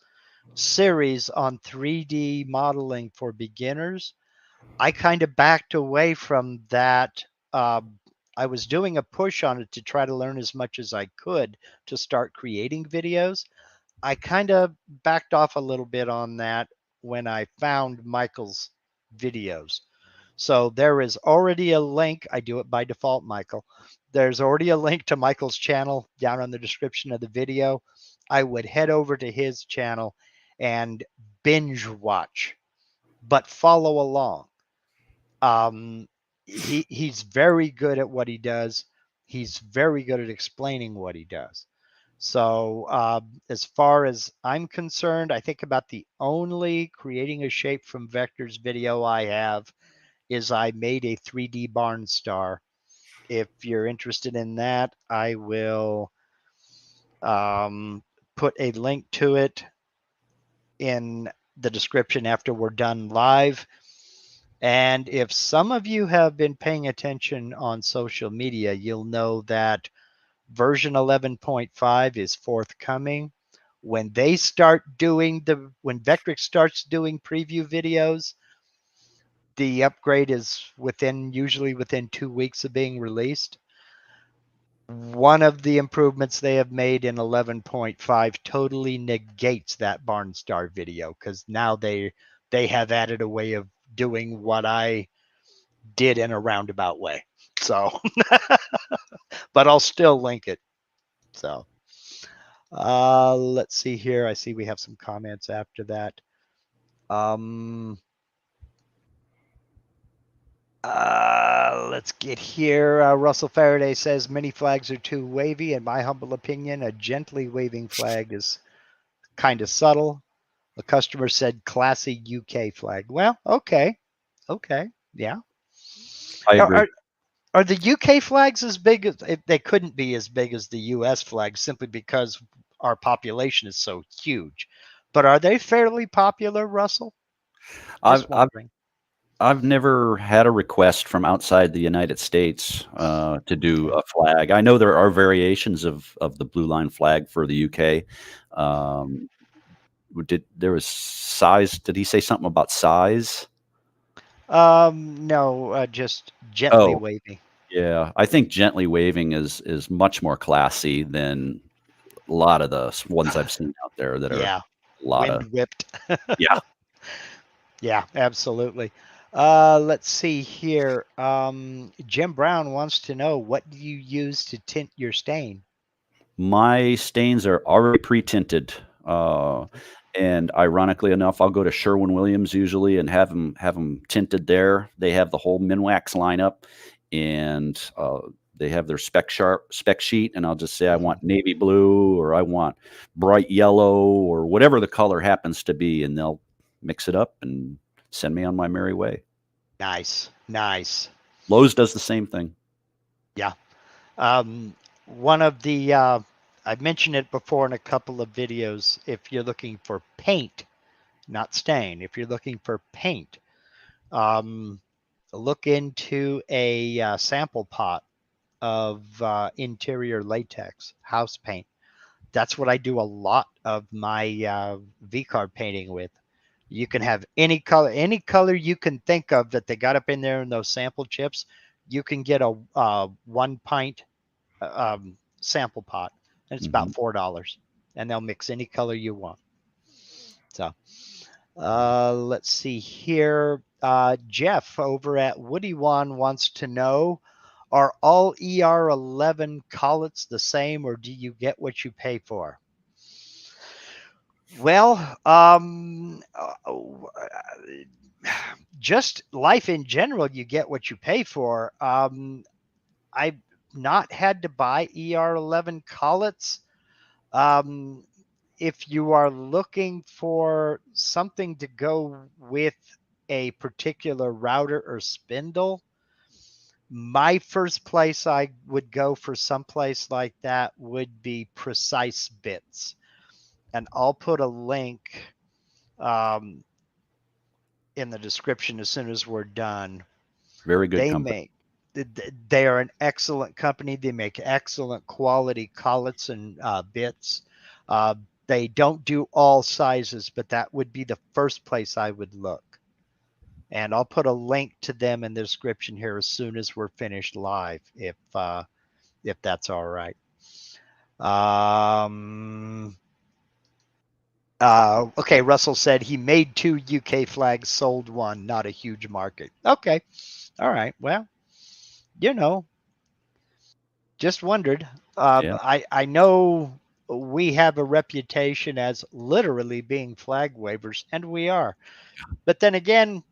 series on 3D modeling for beginners, I kind of backed away from that. I was doing a push on it to try to learn as much as I could to start creating videos. I kind of backed off a little bit on that. when I found Michael's videos. So there is already a link. I do it by default, Michael. There's already a link to Michael's channel down on the description of the video. I would head over to his channel and binge watch, but follow along. He's very good at what he does. He's very good at explaining what he does. So as far as I'm concerned, I think about the only creating a shape from vectors video I have is I made a 3D barn star. If you're interested in that, I will put a link to it in the description after we're done live. And if some of you have been paying attention on social media, you'll know that version 11.5 is forthcoming. When Vectric starts doing preview videos, the upgrade is usually within 2 weeks of being released. One of the improvements they have made in 11.5 totally negates that Barnstar video, because now they have added a way of doing what I did in a roundabout way. So, but I'll still link it. So, let's see here. I see we have some comments after that. Let's get here. Russell Faraday says many flags are too wavy. In my humble opinion, a gently waving flag is kind of subtle. A customer said classy UK flag. Well, okay. Yeah. I agree. Are the UK flags as big as they couldn't be as big as the US flag simply because our population is so huge? But are they fairly popular, Russell? I've, Just I've wondering. I've never had a request from outside the United States to do Okay. a flag. I know there are variations of the blue line flag for the UK. There was size? Did he say something about size? No, just gently Oh, wavy. yeah. I think gently waving is much more classy than a lot of the ones I've seen out there that are Yeah, a lot of wind whipped. yeah. Yeah, absolutely. Let's see here. Jim Brown wants to know, what do you use to tint your stain? My stains are already pre-tinted, and ironically enough, I'll go to Sherwin-Williams usually and have them tinted there. They have the whole Minwax lineup, and they have their spec sheet, and I'll just say I Mhm. want navy blue or I want bright yellow or whatever the color happens to be, and they'll mix it up and send me on my merry way. Nice. Lowe's does the same thing. Yeah. One of the I've mentioned it before in a couple of videos. If you're looking for paint, not stain, if you're looking for paint, um, look into a sample pot of interior latex house paint. That's what I do a lot of my V-card painting with. You can have any color you can think of that they got up in there in those sample chips. You can get a 1 pint sample pot, and it's about Mhm. $4, and they'll mix any color you want. So let's see here. Jeff over at Woody One wants to know, are all ER11 collets the same, or do you get what you pay for? Well, just life in general, you get what you pay for. I've not had to buy ER11 collets. Um, if you are looking for something to go with a particular router or spindle, my first place I would go for someplace like that would be Precise Bits. And I'll put a link um, in the description as soon as we're done. Very good They company. make they are an excellent company. They make excellent quality collets and bits. Uh, they don't do all sizes, but that would be the first place I would look. And I'll put a link to them in the description here as soon as we're finished live, if that's all right. Um, Okay, Russell said he made 2 UK flags, sold 1, not a huge market. Okay, all right. Well, you know, just wondered. Yeah. I know we have a reputation as literally being flag wavers, and we are. But then again,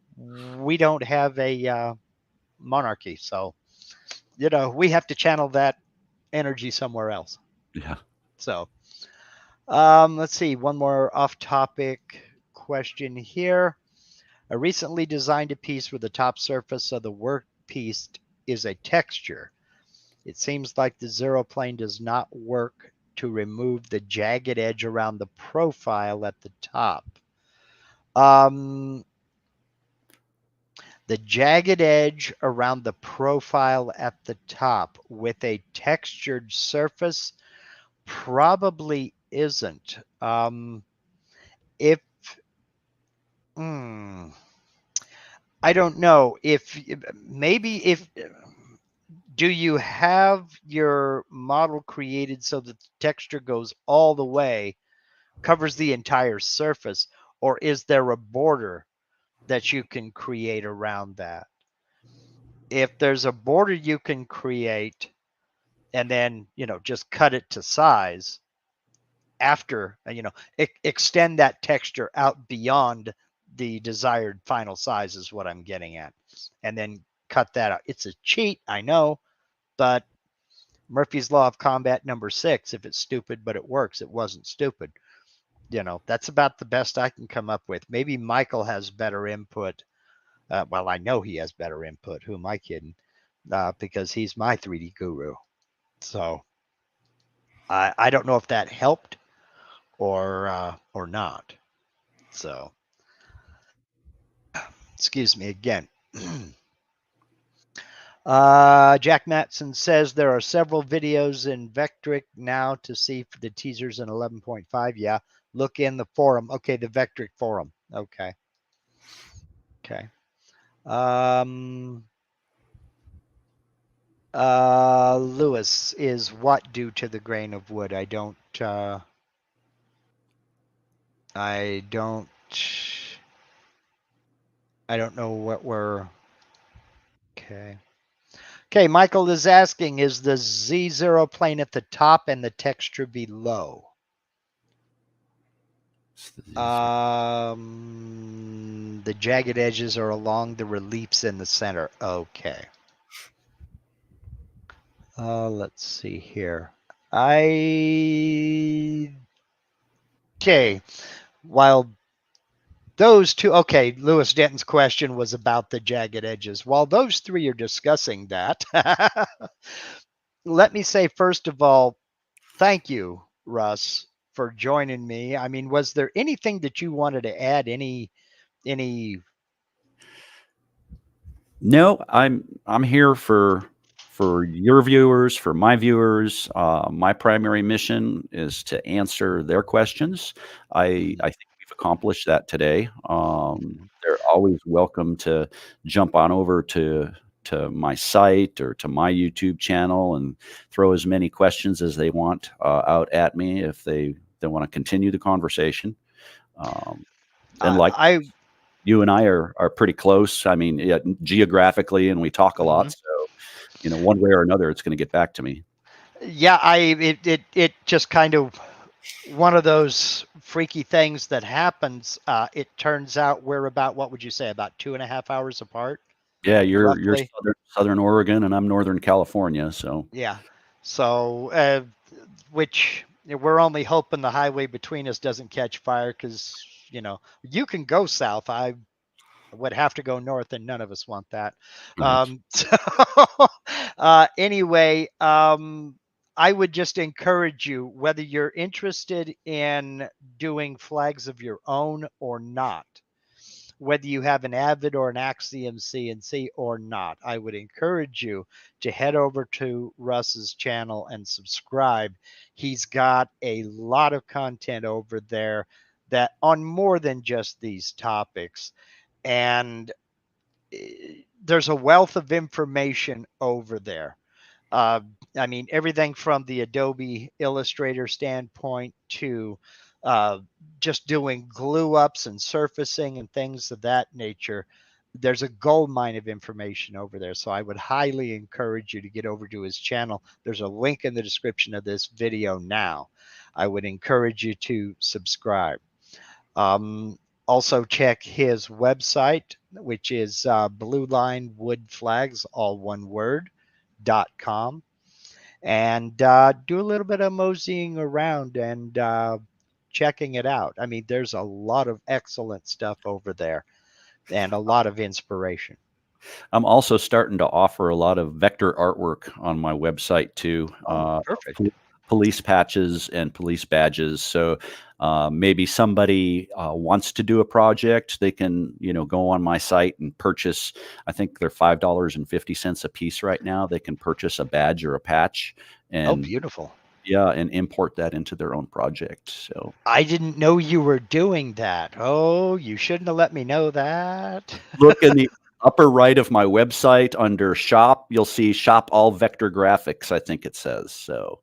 we don't have a monarchy, so we have to channel that energy somewhere else. Yeah. So, let's see, one more off-topic question here. I recently designed a piece where the top surface of the workpiece is a texture. It seems like the zero plane does not work to remove the jagged edge around the profile at the top. Um, the jagged edge around the profile at the top with a textured surface probably isn't. If hmm, I don't know if maybe if do you have your model created so that the texture goes all the way, covers the entire surface, or is there a border that you can create around that? If there's a border you can create and then, just cut it to size after, extend that texture out beyond the desired final size is what I'm getting at. And then cut that out. It's a cheat, I know, but Murphy's Law of Combat number 6, if it's stupid but it works, it wasn't stupid. That's about the best I can come up with. Maybe Michael has better input. Well, I know he has better input. Who am I kidding? Because he's my 3D guru. So I don't know if that helped or not. So excuse me again. Jack Matson says there are several videos in Vectric now to see for the teasers in 11.5. Yeah, look in the forum. Okay, the Vectric forum. Okay. Lewis, is what due to the grain of wood? I don't know what we're okay. Okay, Michael is asking, is the Z0 plane at the top and the texture below? The jagged edges are along the reliefs in the center. Okay. Let's see here. Okay. While those two, okay, Lewis Denton's question was about the jagged edges. While those three are discussing that, let me say, first of all, thank you, Russ, for joining me. I mean, was there anything that you wanted to add? Any No, I'm here for your viewers, for my viewers. My primary mission is to answer their questions. I think we've accomplished that today. They're always welcome to jump on over to my site or to my YouTube channel and throw as many questions as they want out at me if they want to continue the conversation. And like I you and I are pretty close. I mean, yeah, geographically, and we talk a lot. So, one way or another, it's going to get back to me. yeah, it just kind of one of those freaky things that happens. It turns out we're about, what would you say, about 2.5 hours apart, Yeah, you're roughly. Southern Oregon, and I'm Northern California. So Yeah. So, which we're only hoping the highway between us doesn't catch fire because, you can go south. I would have to go north, and none of us want that. right. So, anyway, I would just encourage you, whether you're interested in doing flags of your own or not, whether you have an Avid or an Axiom CNC or not, I would encourage you to head over to Russ's channel and subscribe. He's got a lot of content over there that on more than just these topics. And there's a wealth of information over there. Uh, I mean, everything from the Adobe Illustrator standpoint to just doing glue ups and surfacing and things of that nature, there's a gold mine of information over there. So I would highly encourage you to get over to his channel. There's a link in the description of this video now. I would encourage you to subscribe. Also check his website, which is Blueline Wood Flags, all one word, .com. And do a little bit of moseying around and checking it out. I mean, there's a lot of excellent stuff over there and a lot of inspiration. I'm also starting to offer a lot of vector artwork on my website too. Oh, perfect. Police patches and police badges. So maybe somebody wants to do a project, they can, go on my site and purchase. I think they're $5.50 a piece right now. They can purchase a badge or a patch, Oh, and beautiful. yeah, and import that into their own project. So I didn't know you were doing that. Oh, you shouldn't have let me know that. look in the upper right of my website under shop, you'll see shop all vector graphics, I think it says. So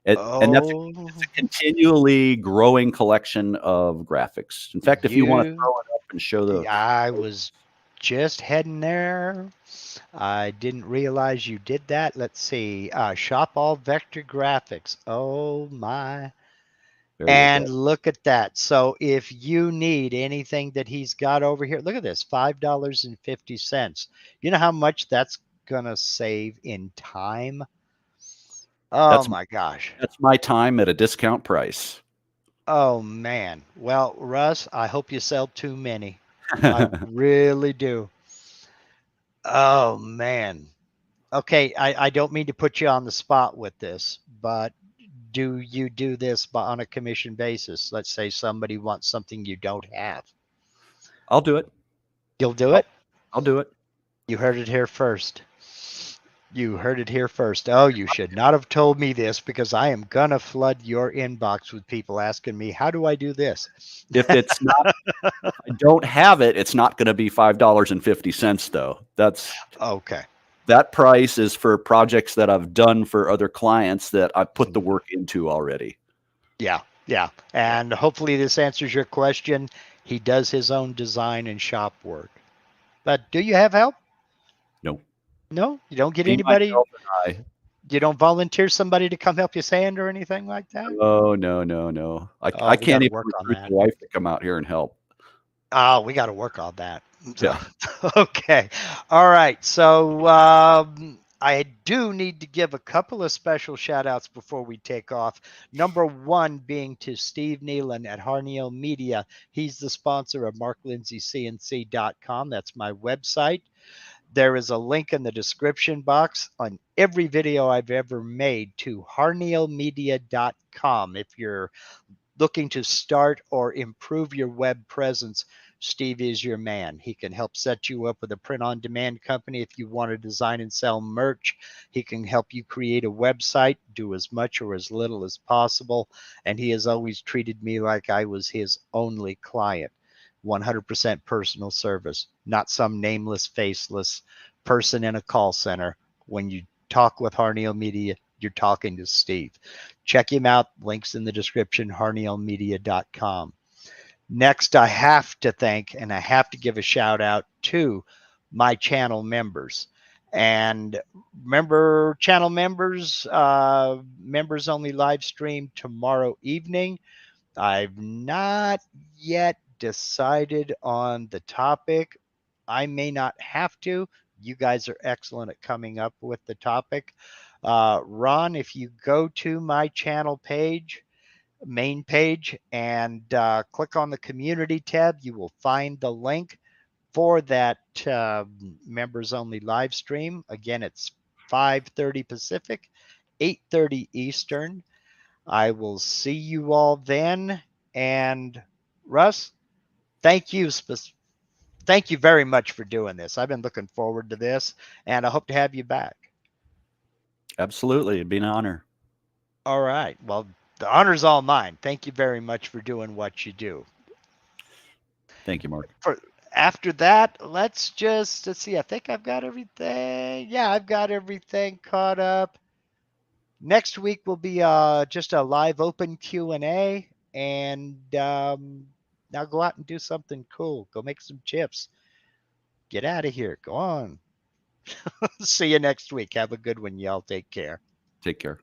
and it's Oh, a continually growing collection of graphics. In fact, if you want to you, throw it up and show the, I was just heading there. I didn't realize you did that. Let's see. Shop all vector graphics. Oh my. there you And go. look at that. So if you need anything that he's got over here, look at this, $5.50. You know how much that's gonna save in time? Oh That's my gosh. that's my time at a discount price. Oh man. Well, Russ, I hope you sell too many. I really do. Oh man. Okay, I don't mean to put you on the spot with this, but do you do this on a commission basis? Let's say somebody wants something you don't have. I'll do it. You'll do I'll, it? I'll do it. You heard it here first. You heard it here first. Oh, you should not have told me this because I am going to flood your inbox with people asking me, how do I do this? If it's not, if I don't have it, it's not going to be $5.50 though. Okay. That price is for projects that I've done for other clients that I put the work into already. Yeah. Yeah. And hopefully this answers your question. He does his own design and shop work. But do you have help? No, No? You don't get me, anybody? myself, and I. You don't volunteer somebody to come help you sand or anything like that? Oh, no, no, no. Oh, I we got can't to even work on recruit that. the wife to come out here and help. Oh, we got to work on that. So, Yeah. okay. All right. So I do need to give a couple of special shout outs before we take off. Number one being to Steve Nealon at Harneal Media. He's the sponsor of MarkLindsayCNC.com. That's my website. There is a link in the description box on every video I've ever made to harnealmedia.com. If you're looking to start or improve your web presence, Steve is your man. He can help set you up with a print on demand company if you want to design and sell merch. He can help you create a website, do as much or as little as possible. And he has always treated me like I was his only client. 100% personal service, not some nameless, faceless person in a call center. When you talk with Harneal Media, you're talking to Steve. Check him out. Links in the description, harnealmedia.com. Next, I have to thank and I have to give a shout out to my channel members. And remember, channel members, members only live stream tomorrow evening. I've not yet decided on the topic. I may not have to. You guys are excellent at coming up with the topic. Ron, if you go to my channel page, main page, and click on the community tab, you will find the link for that members only live stream. Again, it's 5:30 Pacific, 8:30 Eastern. I will see you all then. And Russ, thank you. Thank you very much for doing this. I've been looking forward to this, and I hope to have you back. Absolutely. It'd be an honor. All right. Well, the honor's all mine. Thank you very much for doing what you do. Thank you, Mark. After that, let's see. I think I've got everything. Yeah, I've got everything caught up. Next week will be just a live open Q&A. And now go out and do something cool. Go make some chips. Get out of here. Go on. See you next week. Have a good one, y'all. Take care. Take care.